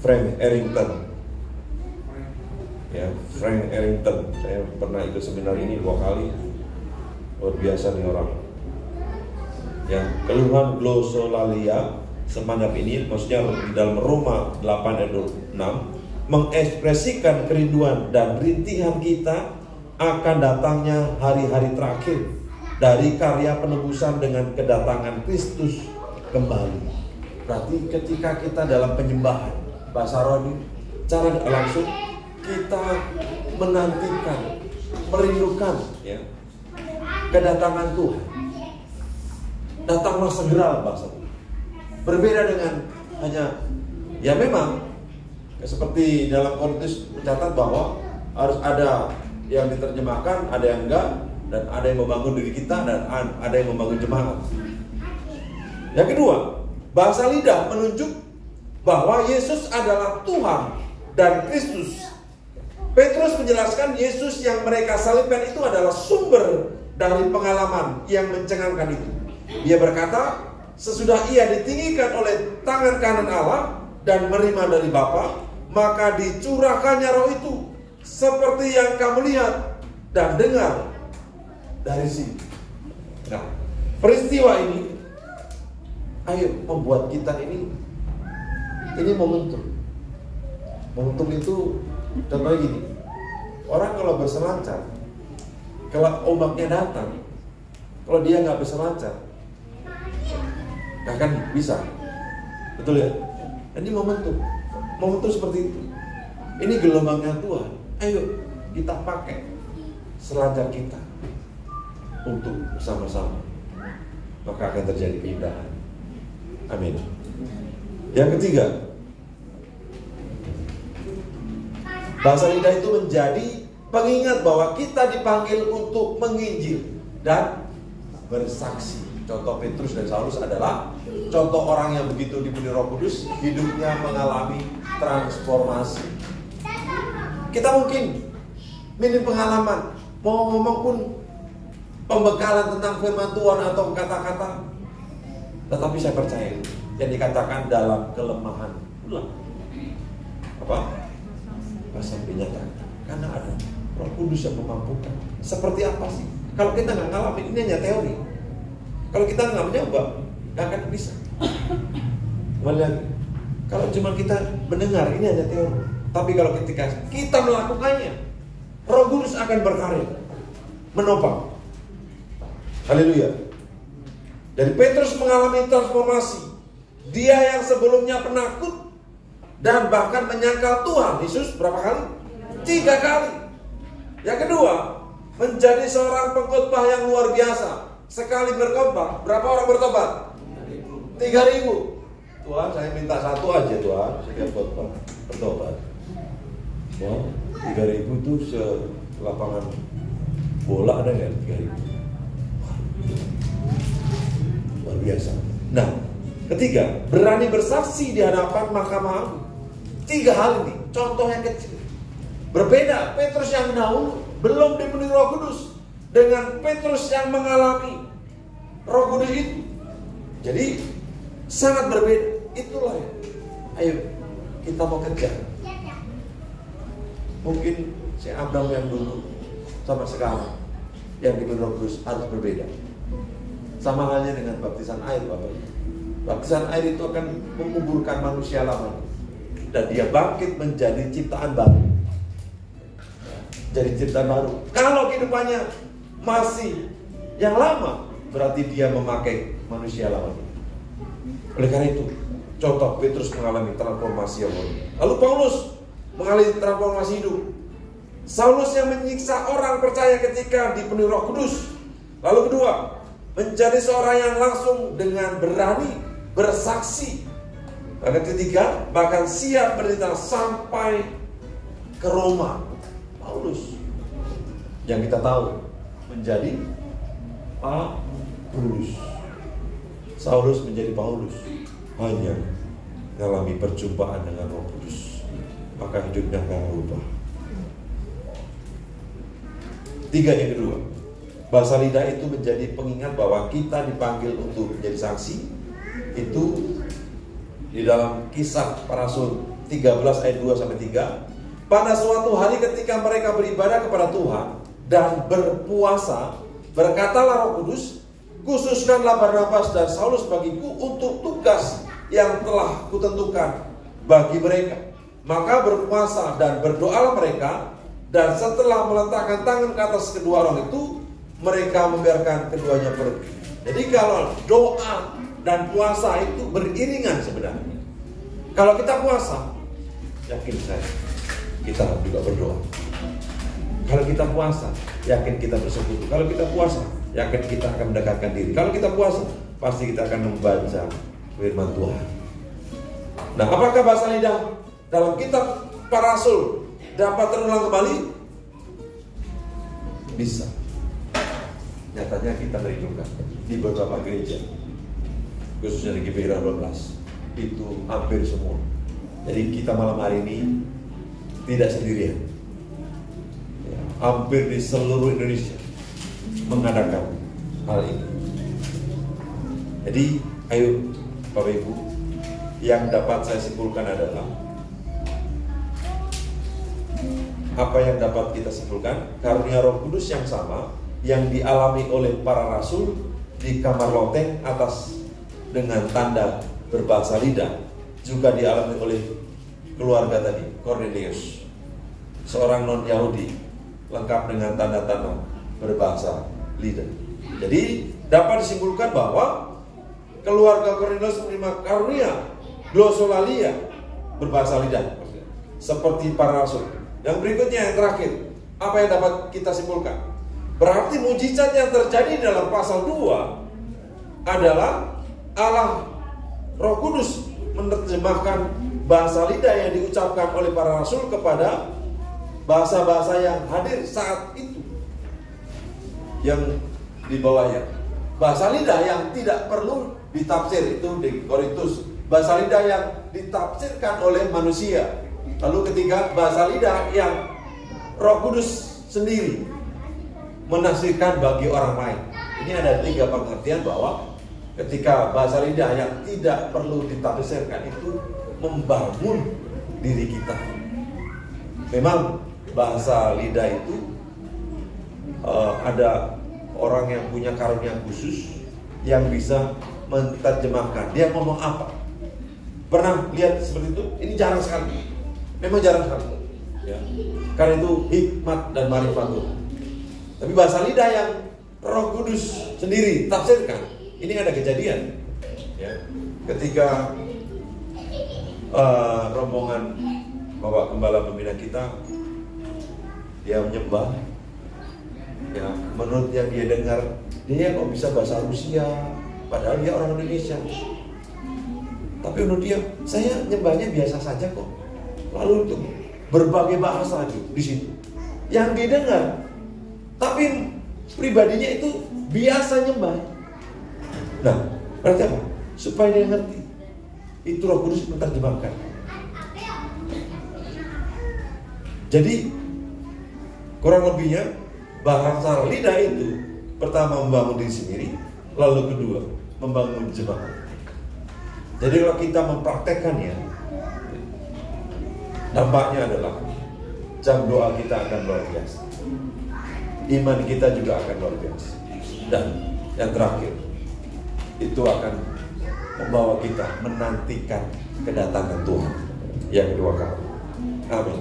Frank Errington. Ya, Frank Errington. Saya pernah ikut seminar ini 2 kali. Luar biasa nih orang. Ya, keluhan glosolalia semangat ini maksudnya di dalam Roma 8 ayat 26 mengekspresikan kerinduan dan rintihan kita akan datangnya hari-hari terakhir dari karya penebusan dengan kedatangan Kristus kembali. Berarti ketika kita dalam penyembahan bahasa roh ini, cara langsung kita menantikan, merindukan ya kedatangan Tuhan. Datanglah segera bahasa. Berbeda dengan hanya ya memang ya, seperti dalam Korintus mencatat bahwa harus ada yang diterjemahkan, ada yang enggak, dan ada yang membangun diri kita dan ada yang membangun jemaat. Yang kedua, bahasa lidah menunjuk bahwa Yesus adalah Tuhan dan Kristus. Petrus menjelaskan Yesus yang mereka salibkan itu adalah sumber dari pengalaman yang mencengangkan itu. Dia berkata, sesudah ia ditinggikan oleh tangan kanan Allah dan menerima dari Bapa, maka dicurahkannya roh itu seperti yang kamu lihat dan dengar dari sini. Nah, peristiwa ini ayo membuat kita ini momentum. Momentum itu contohnya gini. Orang kalau berselancar, kalau ombaknya datang, kalau dia nggak berselancar, nggak akan bisa. Betul ya? Ini momentum. Momentum seperti itu. Ini gelombangnya Tuhan. Ayo kita pakai selancar kita untuk bersama-sama, maka akan terjadi keindahan. Amin. Yang ketiga, Bahasa lidah itu menjadi pengingat bahwa kita dipanggil untuk menginjil dan bersaksi. Contoh Petrus dan Saulus adalah contoh orang yang begitu dipenuhi Roh Kudus, hidupnya mengalami transformasi. Kita mungkin minim pengalaman, mau ngomong pun pembekalan tentang firman Tuhan atau kata-kata, tetapi saya percaya yang dikatakan dalam kelemahan pula bahasa dinyatakan, karena ada Roh Kudus yang memampukan. Seperti apa sih? Kalau kita nggak ngalamin, ini hanya teori. Kalau kita nggak mencoba, nggak akan bisa. Kembali lagi, kalau cuma kita mendengar, ini hanya teori. Tapi kalau ketika kita melakukannya, Roh Kudus akan berkarya, menopang. Haleluya. Jadi Petrus mengalami transformasi. Dia yang sebelumnya penakut dan bahkan menyangkal Tuhan Yesus berapa kali? 3 kali. Yang kedua, menjadi seorang pengkhotbah yang luar biasa. Sekali berkhotbah, berapa orang bertobat? 3.000. Tuhan, saya minta 1 aja Tuhan, setiap khotbah bertobat. Ya, 3.000 itu selapangan bola ada nggak? 3.000. Luar biasa. Nah, ketiga, berani bersaksi di hadapan Mahkamah Agung. 3 hal ini, contoh yang kecil. Berbeda, Petrus yang dahulu belum dipenuhi Roh Kudus dengan Petrus yang mengalami Roh Kudus itu. Jadi sangat berbeda. Itulah ya. Ayo kita mau kerja. Mungkin si Abraham yang dulu sama sekarang yang dipenuhi Roh Kudus harus berbeda. Sama halnya dengan baptisan air, Bapak. Baptisan air itu akan menguburkan manusia lama dan dia bangkit menjadi ciptaan baru. Jadi ciptaan baru. Kalau kehidupannya masih yang lama, berarti dia memakai manusia lama. Oleh karena itu, contoh Petrus mengalami transformasi yang baru. Lalu Paulus mengalami transformasi hidup. Saulus yang menyiksa orang percaya ketika dipenuhi Roh Kudus. Lalu kedua, menjadi seorang yang langsung dengan berani bersaksi. Dan ketiga, bahkan siap menderita sampai ke Roma. Paulus yang kita tahu menjadi Paulus. Saulus menjadi Paulus hanya mengalami perjumpaan dengan Roh Kudus, maka hidupnya akan berubah. 3 yang kedua, bahasa lidah itu menjadi pengingat bahwa kita dipanggil untuk menjadi saksi. Itu di dalam Kisah Para Rasul 13 ayat 2 sampai 3. Pada suatu hari ketika mereka beribadah kepada Tuhan dan berpuasa, berkatalah Roh Kudus, khususkanlah Barnabas dan Saulus bagiku untuk tugas yang telah kutentukan bagi mereka. Maka berpuasa dan berdoalah mereka, dan setelah meletakkan tangan ke atas kedua orang itu, mereka membiarkan keduanya pergi. Jadi kalau doa dan puasa itu beriringan sebenarnya. Kalau kita puasa, yakin saya, kita juga berdoa. Kalau kita puasa, yakin kita bersekutu. Kalau kita puasa, yakin kita akan mendekatkan diri. Kalau kita puasa, pasti kita akan membaca firman Tuhan. Nah, apakah bahasa lidah dalam kitab Para Rasul dapat terulang kembali? Bisa. Nyatanya kita merindukan di beberapa gereja, khususnya di GPI 12, itu hampir semua. Jadi kita malam hari ini tidak sendirian. Ya, hampir di seluruh Indonesia mengadakan hal ini. Jadi ayo Bapak Ibu, yang dapat saya simpulkan adalah, apa yang dapat kita simpulkan? Karunia Roh Kudus yang sama yang dialami oleh para rasul di kamar loteng atas dengan tanda berbahasa lidah juga dialami oleh keluarga tadi, Cornelius, seorang non-Yahudi, lengkap dengan tanda-tanda berbahasa lidah. Jadi dapat disimpulkan bahwa keluarga Cornelius menerima karunia glosolalia, berbahasa lidah, seperti para rasul. Yang berikutnya, yang terakhir, apa yang dapat kita simpulkan? Berarti mujizat yang terjadi dalam pasal 2 adalah Allah Roh Kudus menerjemahkan bahasa lidah yang diucapkan oleh para rasul kepada bahasa-bahasa yang hadir saat itu yang dibawanya. Bahasa lidah yang tidak perlu ditafsir itu di Korintus. Bahasa lidah yang ditafsirkan oleh manusia. Lalu ketiga, bahasa lidah yang Roh Kudus sendiri menafsirkan bagi orang lain. Ini ada 3 pengertian bahwa ketika bahasa lidah yang tidak perlu ditafsirkan itu membangun diri kita. Memang bahasa lidah itu ada orang yang punya karunia khusus yang bisa menerjemahkan dia ngomong apa. Pernah lihat seperti itu? Ini jarang sekali. Memang jarang sekali. Ya. Karena itu hikmat dan marifat Tuhan. Tapi bahasa lidah yang Roh Kudus sendiri tafsirkan. Ini ada kejadian. Ya. Ketika rombongan Bapak Gembala Pembina kita, dia menyembah. Ya, menurut yang dia dengar, dia kok bisa bahasa Rusia, padahal dia orang Indonesia. Tapi menurut dia, saya nyembahnya biasa saja kok. Lalu itu berbagai bahasa di situ yang didengar, tapi pribadinya itu biasa nyembah. Nah, berarti apa? Supaya dia ngerti. Itu Roh Kudus menerjemahkan. Jadi kurang lebihnya bahasa lidah itu pertama membangun diri sendiri, lalu kedua membangun jemaat. Jadi kalau kita mempraktekkannya, dampaknya adalah jam doa kita akan luar biasa, iman kita juga akan luar biasa, dan yang terakhir itu akan membawa kita menantikan kedatangan Tuhan yang kedua kali. Amin.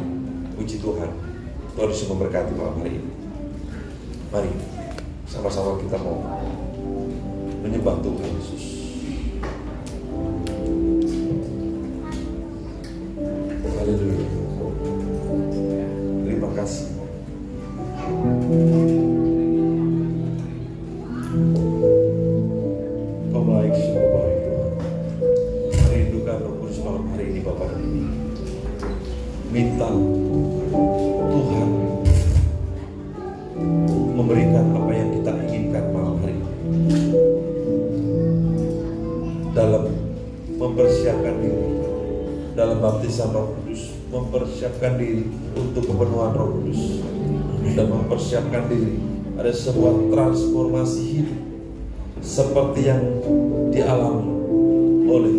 Puji Tuhan. Tuhan Yesus memberkati malam hari ini. Mari sama-sama kita mau menyembah Tuhan Yesus. Haleluya. Terima kasih. Kau baik, sungguh baik Tuhan. Rindukan Roh Kudus malam hari ini Bapak dan Ibu. Minta Tuhan memberikan apa yang kita inginkan malam hari ini. Dalam mempersiapkan diri, dalam baptisan Roh Kudus, mempersiapkan diri untuk kepenuhan Roh Kudus, dan mempersiapkan diri ada sebuah transformasi hidup seperti yang dialami oleh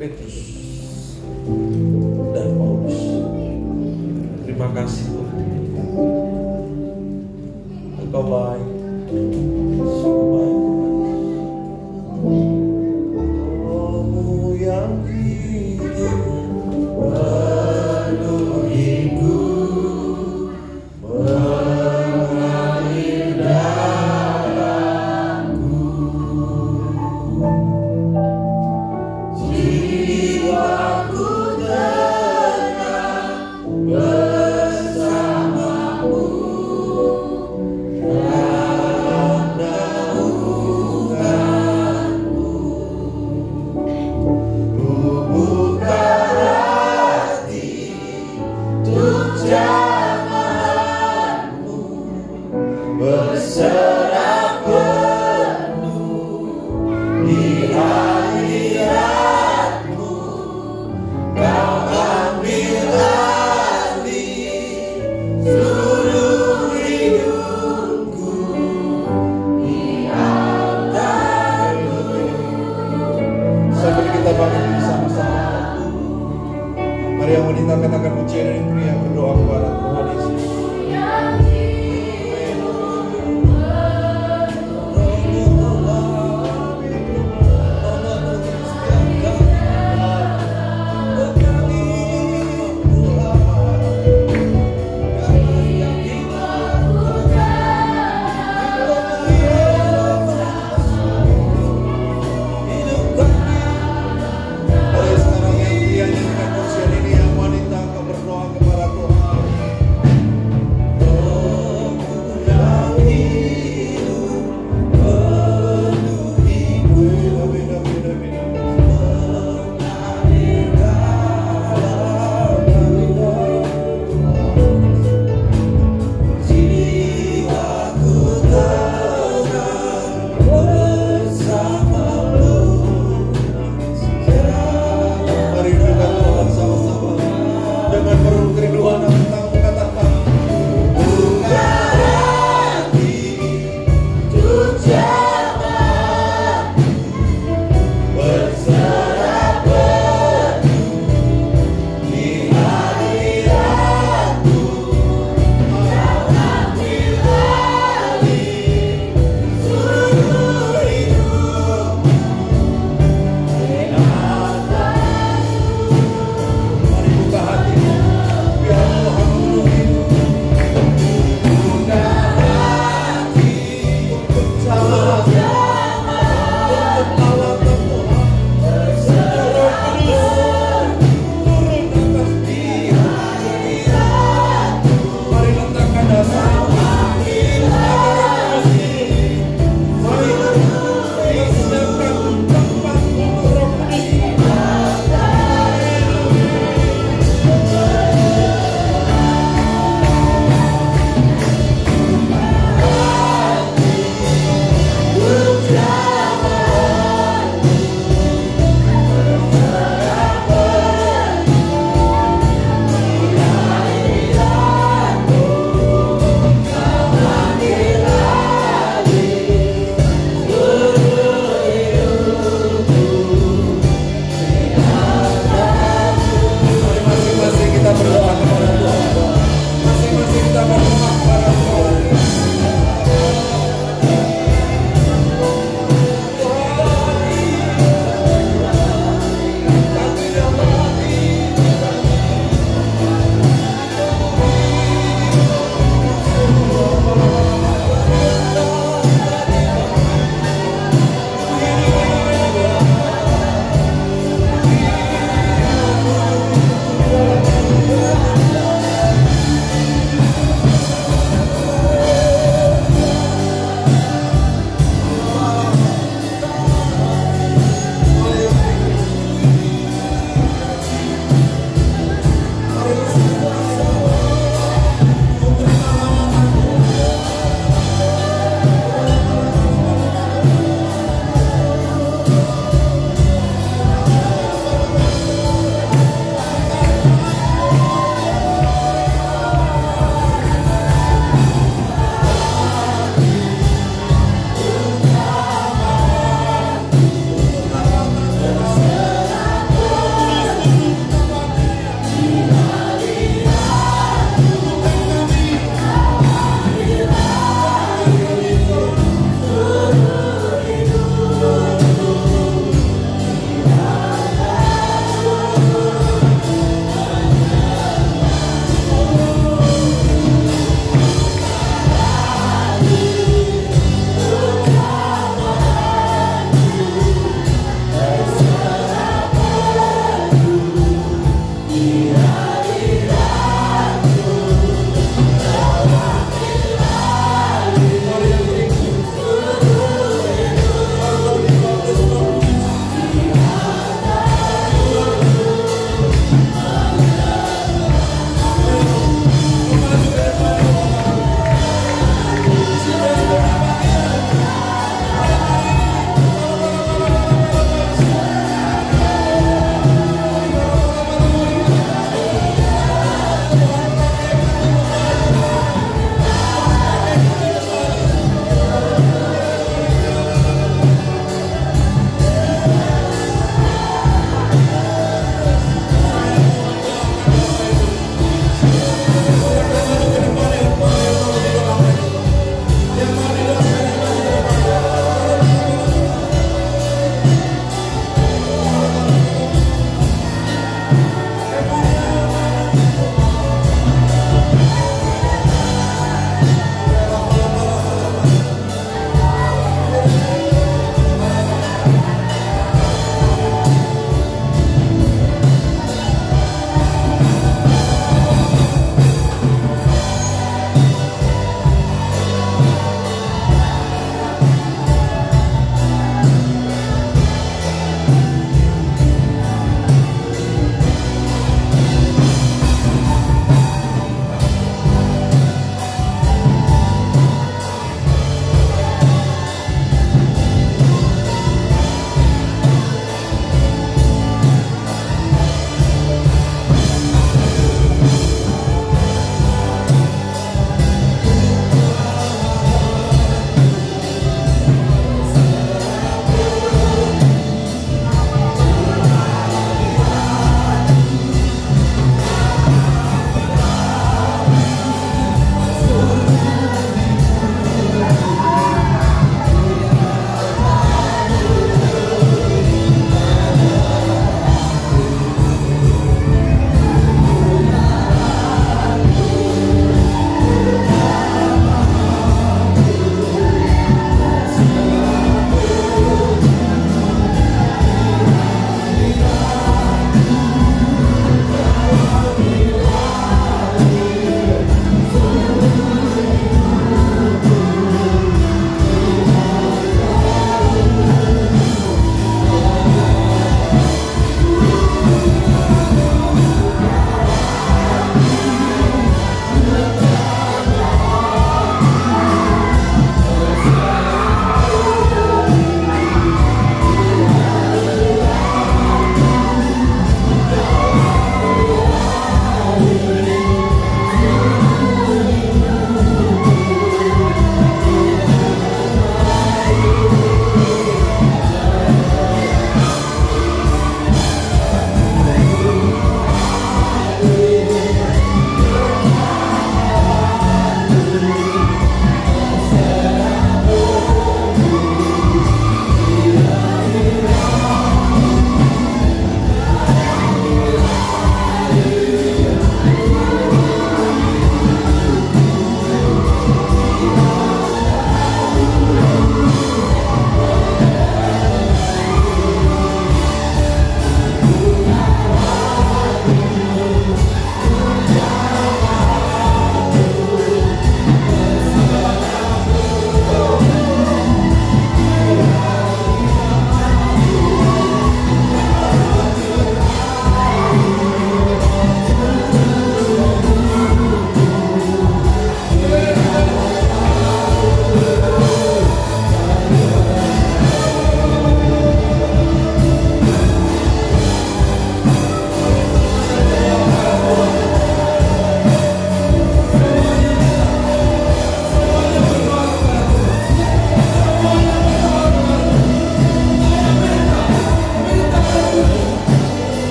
Petrus dan Paulus. Terima kasih Tuhan. Engkau baik, sungguh baik. Roh-Mu yang hidup penuhiku, mengalir dalamku. Jiwaku tenang bersamamu.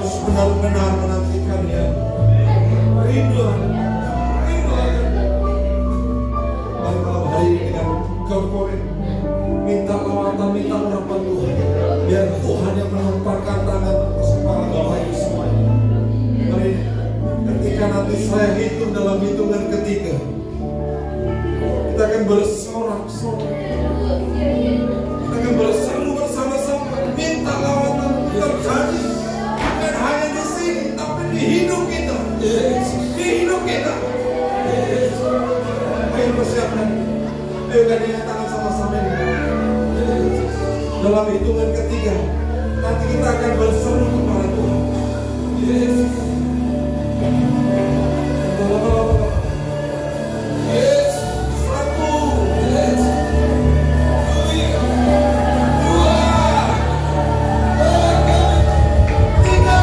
harus benar-benar menantikannya. Rindu akan malam hari ini dengan korporat minta lawatan, minta urapan Tuhan, biar Tuhan yang menempatkan tangan atas kepala Bapak Ibu semuanya. Mari ketika nanti saya hitung dalam hitungan ketiga, kita akan bersorak-sorak, kita akan berseru bersama-sama, minta lawatan, minta janji, bukan hanya di sini, tapi di hidup kita, di hidup kita. Ayo persiapkan, ayo gandingan tangan sama-sama ini. Dalam hitungan ketiga, nanti kita akan berseru kepada Tuhan. Yesus. Yes, satu, yes, dua, tiga.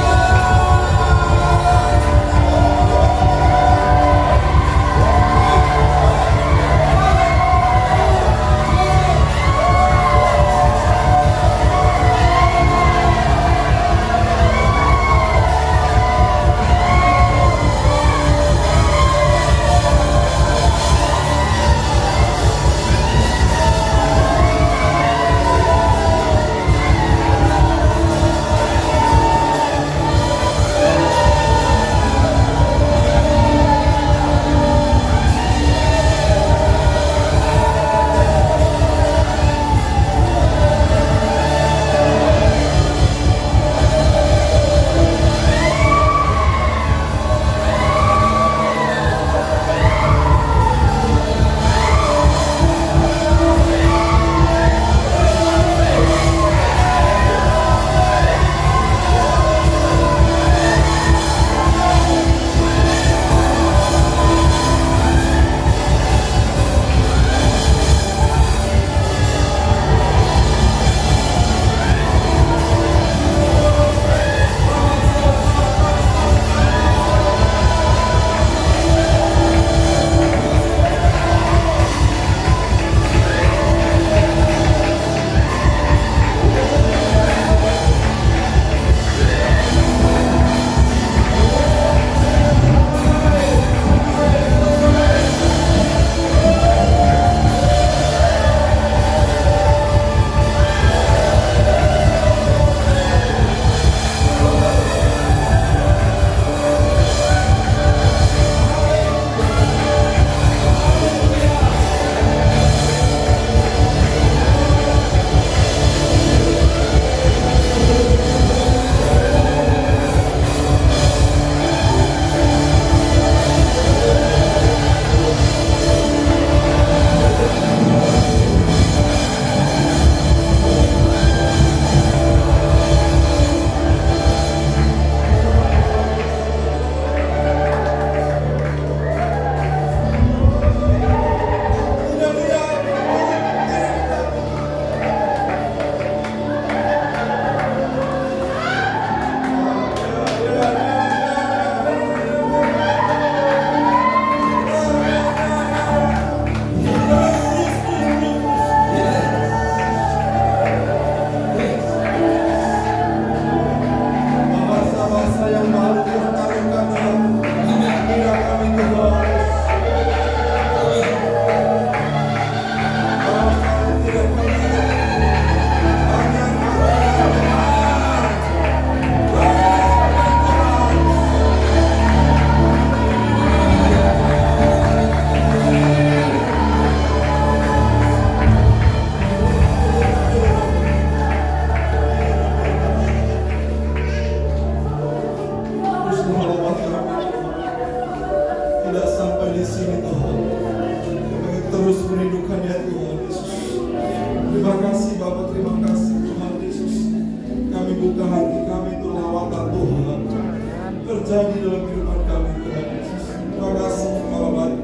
terjadi dalam kehidupan kami, Tuhan Yesus. Terima kasih malam hari.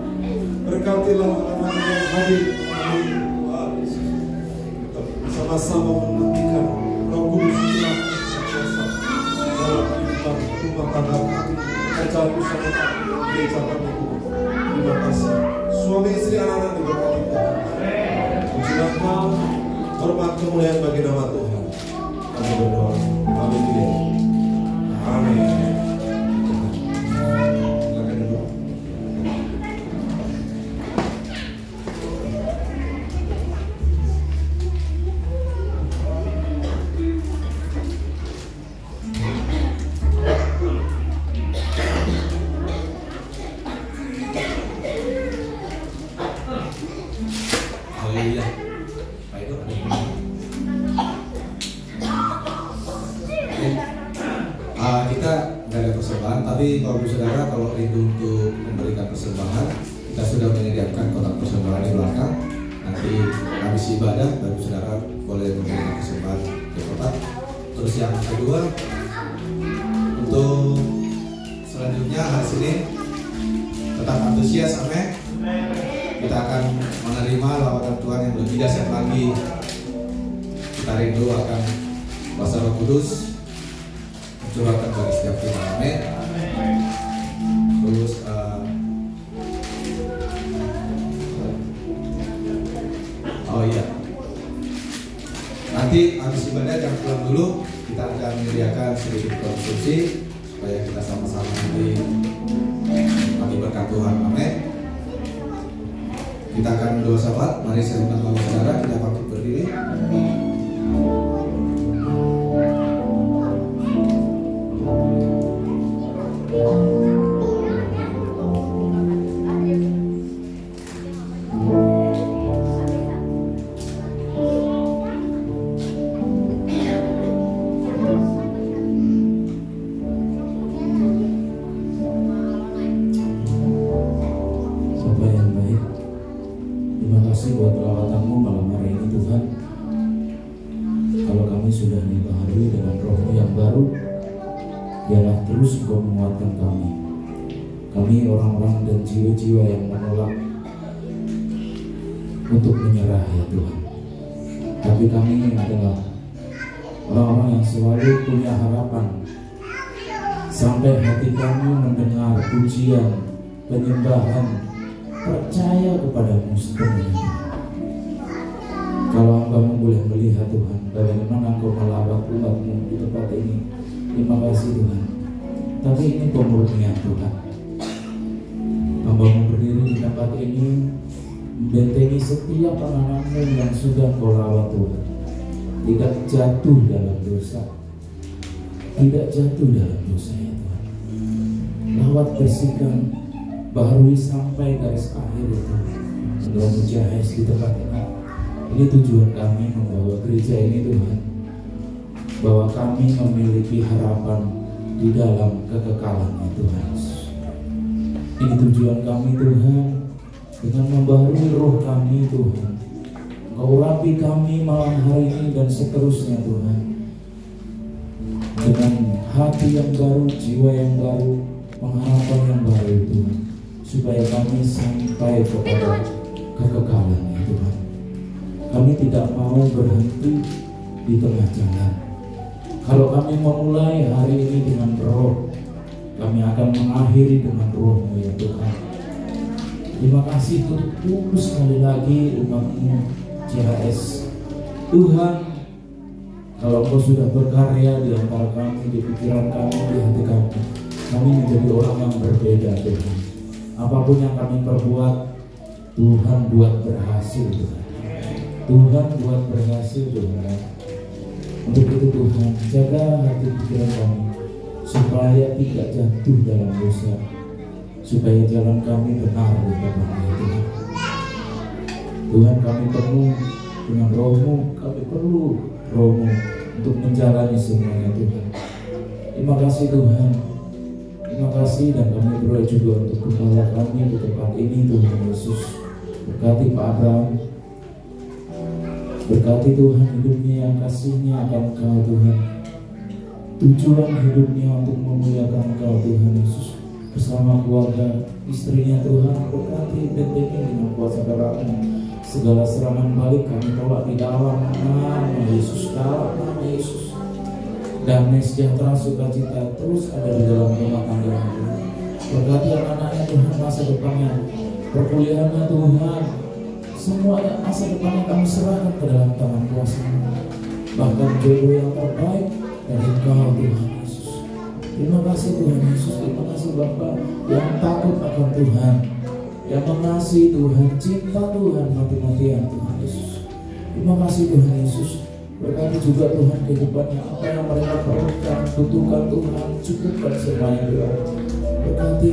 Berkatilah anak-anak yang hadir hari ini, Tuhan Yesus. Kita bersama-sama menantikan Roh Kudus yang kuasa dalam kehidupan rumah tangga kami, kerjaan usaha kami, gereja kami, Tuhan. Terima kasih. Suami istri anak-anak diberkati Tuhan. Puji nama, hormat kemuliaan bagi nama Tuhan. Kami berdoa. Amin. Amin. Kita nggak ada persembahan, tapi Bapak Ibu Saudara kalau rindu untuk memberikan persembahan, kita sudah menyediakan kotak persembahan di belakang. Nanti habis ibadah, Bapak Ibu Saudara boleh memberikan persembahan di kotak. Terus yang kedua, untuk selanjutnya hari Senin tetap antusias, amin. Kita akan menerima lawatan Tuhan yang lebih dahsyat lagi. Kita rindu akan kuasa Roh Kudus curahkan bagi setiap kita, amin. Terus oh iya, nanti habis ibadah jangan pulang dulu, kita akan menyediakan sedikit konsumsi supaya kita sama-sama nanti bagi berkat Tuhan, amin. Kita akan doa sahabat, mari saya undang Bapak Saudara, kita bangkit berdiri. Biarlah terus Engkau menguatkan kami orang-orang dan jiwa-jiwa yang menolak untuk menyerah ya Tuhan. Tapi kami adalah orang-orang yang selalu punya harapan sampai hati kami mendengar pujian, penyembahan, percaya kepadamu sepenuhnya. Kalau Hamba-Mu boleh melihat Tuhan, bagaimana Engkau melawat umat-Mu di tempat ini. Terima kasih Tuhan. Tapi ini pemurnian Tuhan. Hamba-Mu berdiri di tempat ini membentengi setiap anak-anak-Mu yang sudah Kau rawat Tuhan. Tidak jatuh dalam dosa. Tidak jatuh dalam dosa ya Tuhan. Rawat, bersihkan, baharui sampai garis akhir ya Tuhan. Engkau mujahid di tempat ini. Ini tujuan kami membawa gereja ini Tuhan, bahwa kami memiliki harapan di dalam kekekalan Tuhan Yesus. Ini tujuan kami Tuhan, dengan membaharui roh kami Tuhan. Engkau urapi kami malam hari ini dan seterusnya Tuhan, dengan hati yang baru, jiwa yang baru, pengharapan yang baru Tuhan, supaya kami sampai kepada kekekalan Tuhan. Kami tidak mau berhenti di tengah jalan. Kalau kami memulai hari ini dengan roh, kami akan mengakhiri dengan roh-Mu ya Tuhan. Terima kasih tulus sekali lagi umat-Mu CHS. Tuhan, kalau Kau sudah berkarya di antara kami, di pikiran kami, di hati kami menjadi orang yang berbeda Tuhan. Apapun yang kami perbuat, Tuhan buat berhasil Tuhan. Tuhan buat berhasil Tuhan. Untuk itu Tuhan, jaga hati pikiran kami supaya tidak jatuh dalam dosa, supaya jalan kami benar di depan-Mu Tuhan. Tuhan, kami penuh dengan Roh-Mu, kami perlu Roh-Mu untuk menjalani semuanya Tuhan. Terima kasih Tuhan. Terima kasih, dan kami berdoa juga untuk kepala kami di tempat ini Tuhan Yesus. Berkati Pak Abraham, berkati Tuhan hidupnya yang kasihnya akan Engkau Tuhan. Tujuan hidupnya untuk memuliakan Engkau Tuhan Yesus. Bersama keluarga, istrinya Tuhan, berkati bentengi dengan kuasa darah-Mu. Segala serangan balik kami tolak di dalam nama Yesus, dalam nama Yesus. Damai sejahtera sukacita terus ada di dalam rumah tangga Tuhan. Berkati anak-anaknya Tuhan, masa depannya, perkuliahannya Tuhan, semuanya masa depannya kami serahkan ke dalam tangan kuasa-Mu. Bahkan jodoh yang terbaik dari Engkau Tuhan Yesus. Terima kasih Tuhan Yesus. Terima kasih Bapa yang takut akan Tuhan, yang mengasihi Tuhan, cinta Tuhan mati-matian Tuhan Yesus. Terima kasih Tuhan Yesus. Berkati juga Tuhan kehidupannya, apa yang mereka perlukan, butuhkan Tuhan, cukupkan semuanya Tuhan. Berkati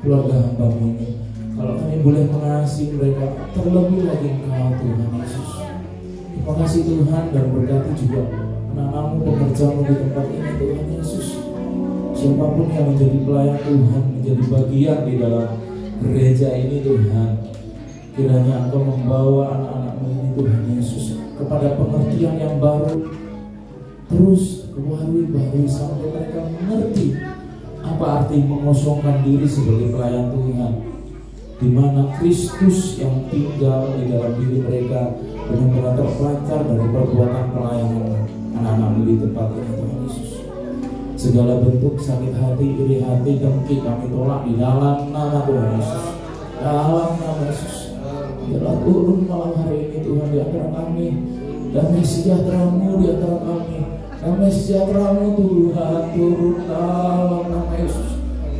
keluarga Hamba-Mu ini. Kalau kami boleh mengasihi mereka, terlebih lagi Engkau Tuhan Yesus. Terima kasih Tuhan, dan berkati juga anak-anak-Mu, pekerja-Mu di tempat ini Tuhan Yesus. siapapun yang menjadi pelayan Tuhan, menjadi bagian di dalam gereja ini Tuhan, kiranya Engkau membawa anak-anakmu ini Tuhan Yesus kepada pengertian yang baru, terus kewarui sampai mereka mengerti apa arti mengosongkan diri sebagai pelayan Tuhan, di mana Kristus yang tinggal di dalam diri mereka benar-benar terpancar dari perbuatan pelayanan anak-anakmu di tempat ini Tuhan Yesus. Segala bentuk sakit hati, iri hati, dengki kami tolak di dalam nama Tuhan Yesus. Dalam nama Yesus. Biarlah turun malam hari ini Tuhan di antara kami. Damai sejahtera-Mu di antara kami. Damai sejahtera-Mu Tuhan turun dalam nama Yesus.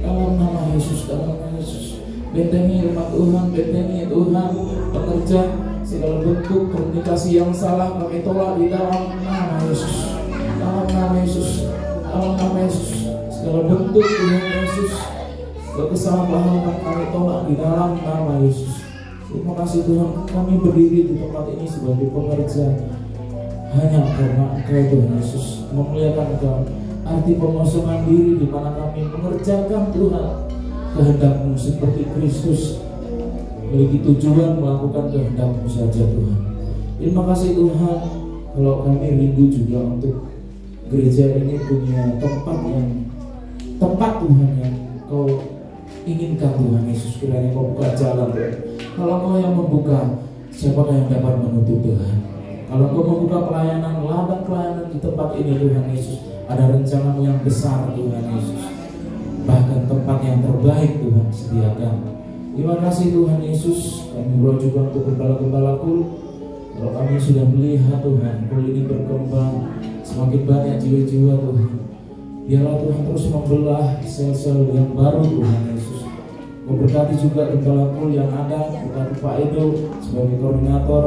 Dalam nama Yesus, dalam nama Yesus. Bentengi umat Tuhan, bentengi Tuhan pekerja. Segala bentuk komunikasi yang salah kami tolak di dalam nama Yesus. Dalam nama Yesus. Dalam nama Yesus, segala bentuk Tuhan Yesus, kesalahpahaman kami tolak di dalam nama Yesus. Terima kasih Tuhan, kami berdiri di tempat ini sebagai pengerja hanya karena Engkau Tuhan Yesus memuliakan Engkau. Arti pengosongan diri di mana kami mengerjakan Tuhan kehendak-Mu seperti Kristus memiliki tujuan melakukan kehendak-Mu saja Tuhan. Terima kasih Tuhan, kalau kami rindu juga untuk gereja ini punya tempat Tuhan yang Kau inginkan Tuhan Yesus. Kiranya Kau buka jalan Tuhan. Kalau Kau yang membuka, siapakah yang dapat menutup Tuhan? Kalau Kau membuka pelayanan, ladang pelayanan di tempat ini Tuhan Yesus, ada rencana-Mu yang besar Tuhan Yesus. Bahkan tempat yang terbaik Tuhan sediakan. Terima kasih Tuhan Yesus. Kami berdoa juga untuk gembala-gembala kul. Kalau kami sudah melihat Tuhan, kul ini berkembang, semakin banyak jiwa-jiwa Tuhan. Biarlah Tuhan terus membelah sel-sel yang baru Tuhan Yesus. Berkati juga gembala kul yang ada, berkati Pak Edo sebagai koordinator,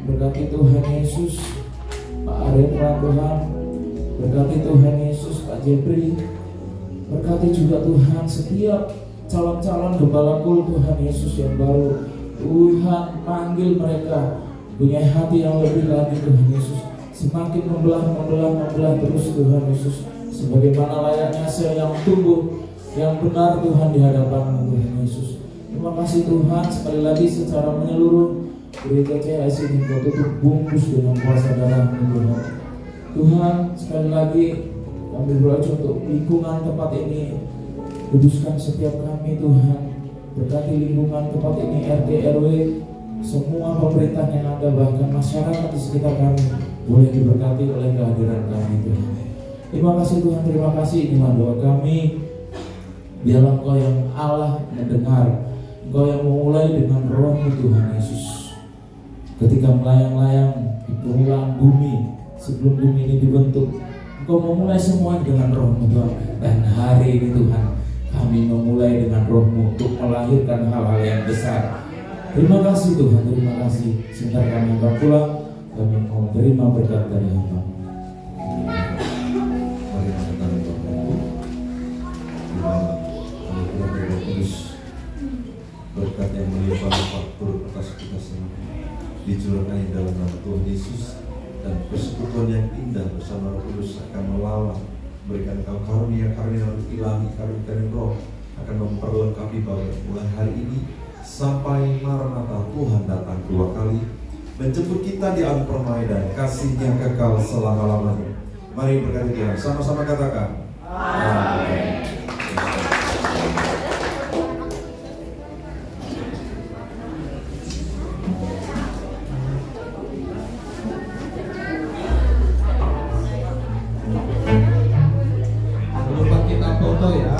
berkati Tuhan Yesus Pak Arendra Tuhan, berkati Tuhan Yesus Pak Jepri, berkati juga Tuhan setiap calon-calon gembala kul Tuhan Yesus yang baru. Tuhan panggil mereka punya hati yang lebih lagi Tuhan Yesus, semakin membelah terus Tuhan Yesus, sebagaimana layaknya sel yang tumbuh yang benar Tuhan di hadapan-Mu Tuhan Yesus. Terima kasih Tuhan, sekali lagi secara menyeluruh gereja CHS ini Kau tutup bungkus dengan kuasa darah-Mu Tuhan. Tuhan, sekali lagi kami berdoa untuk lingkungan tempat ini, kuduskan setiap kami Tuhan, berkati lingkungan tempat ini, RT RW, semua pemerintah yang ada, bahkan masyarakat di sekitar kami boleh diberkati oleh kehadiran kami Tuhan. Terima kasih Tuhan, terima kasih. Inilah doa kami. Biarlah Engkau yang Allah mendengar, Engkau yang memulai dengan Roh-Mu Tuhan Yesus. Ketika melayang-layang di permulaan bumi, sebelum bumi ini dibentuk, Engkau memulai semua dengan Roh-Mu Tuhan. Dan hari ini Tuhan, kami memulai dengan Roh-Mu untuk melahirkan hal-hal yang besar. Terima kasih Tuhan, terima kasih. Sebentar kami akan pulang, kami mau terima berkat dari Hamba. Mari kita tarik Bapak-Ibu di dalam anugerah Roh Kudus, berkat yang melimpah-limpah turun atas kita semua, dicurahkan dalam nama Tuhan Yesus, dan persekutuan yang indah bersama Roh Kudus akan melawat, berikan kau karunia-karunia ilahi, karunia Roh akan memperlengkapi Bapak mulai hari ini sampai Maranatha Tuhan datang dua kali menjemput kita di alam permainan, kasih-Nya kekal selama-lamanya. Mari berkati Tuhan, sama-sama katakan amin. Lupa kita foto ya.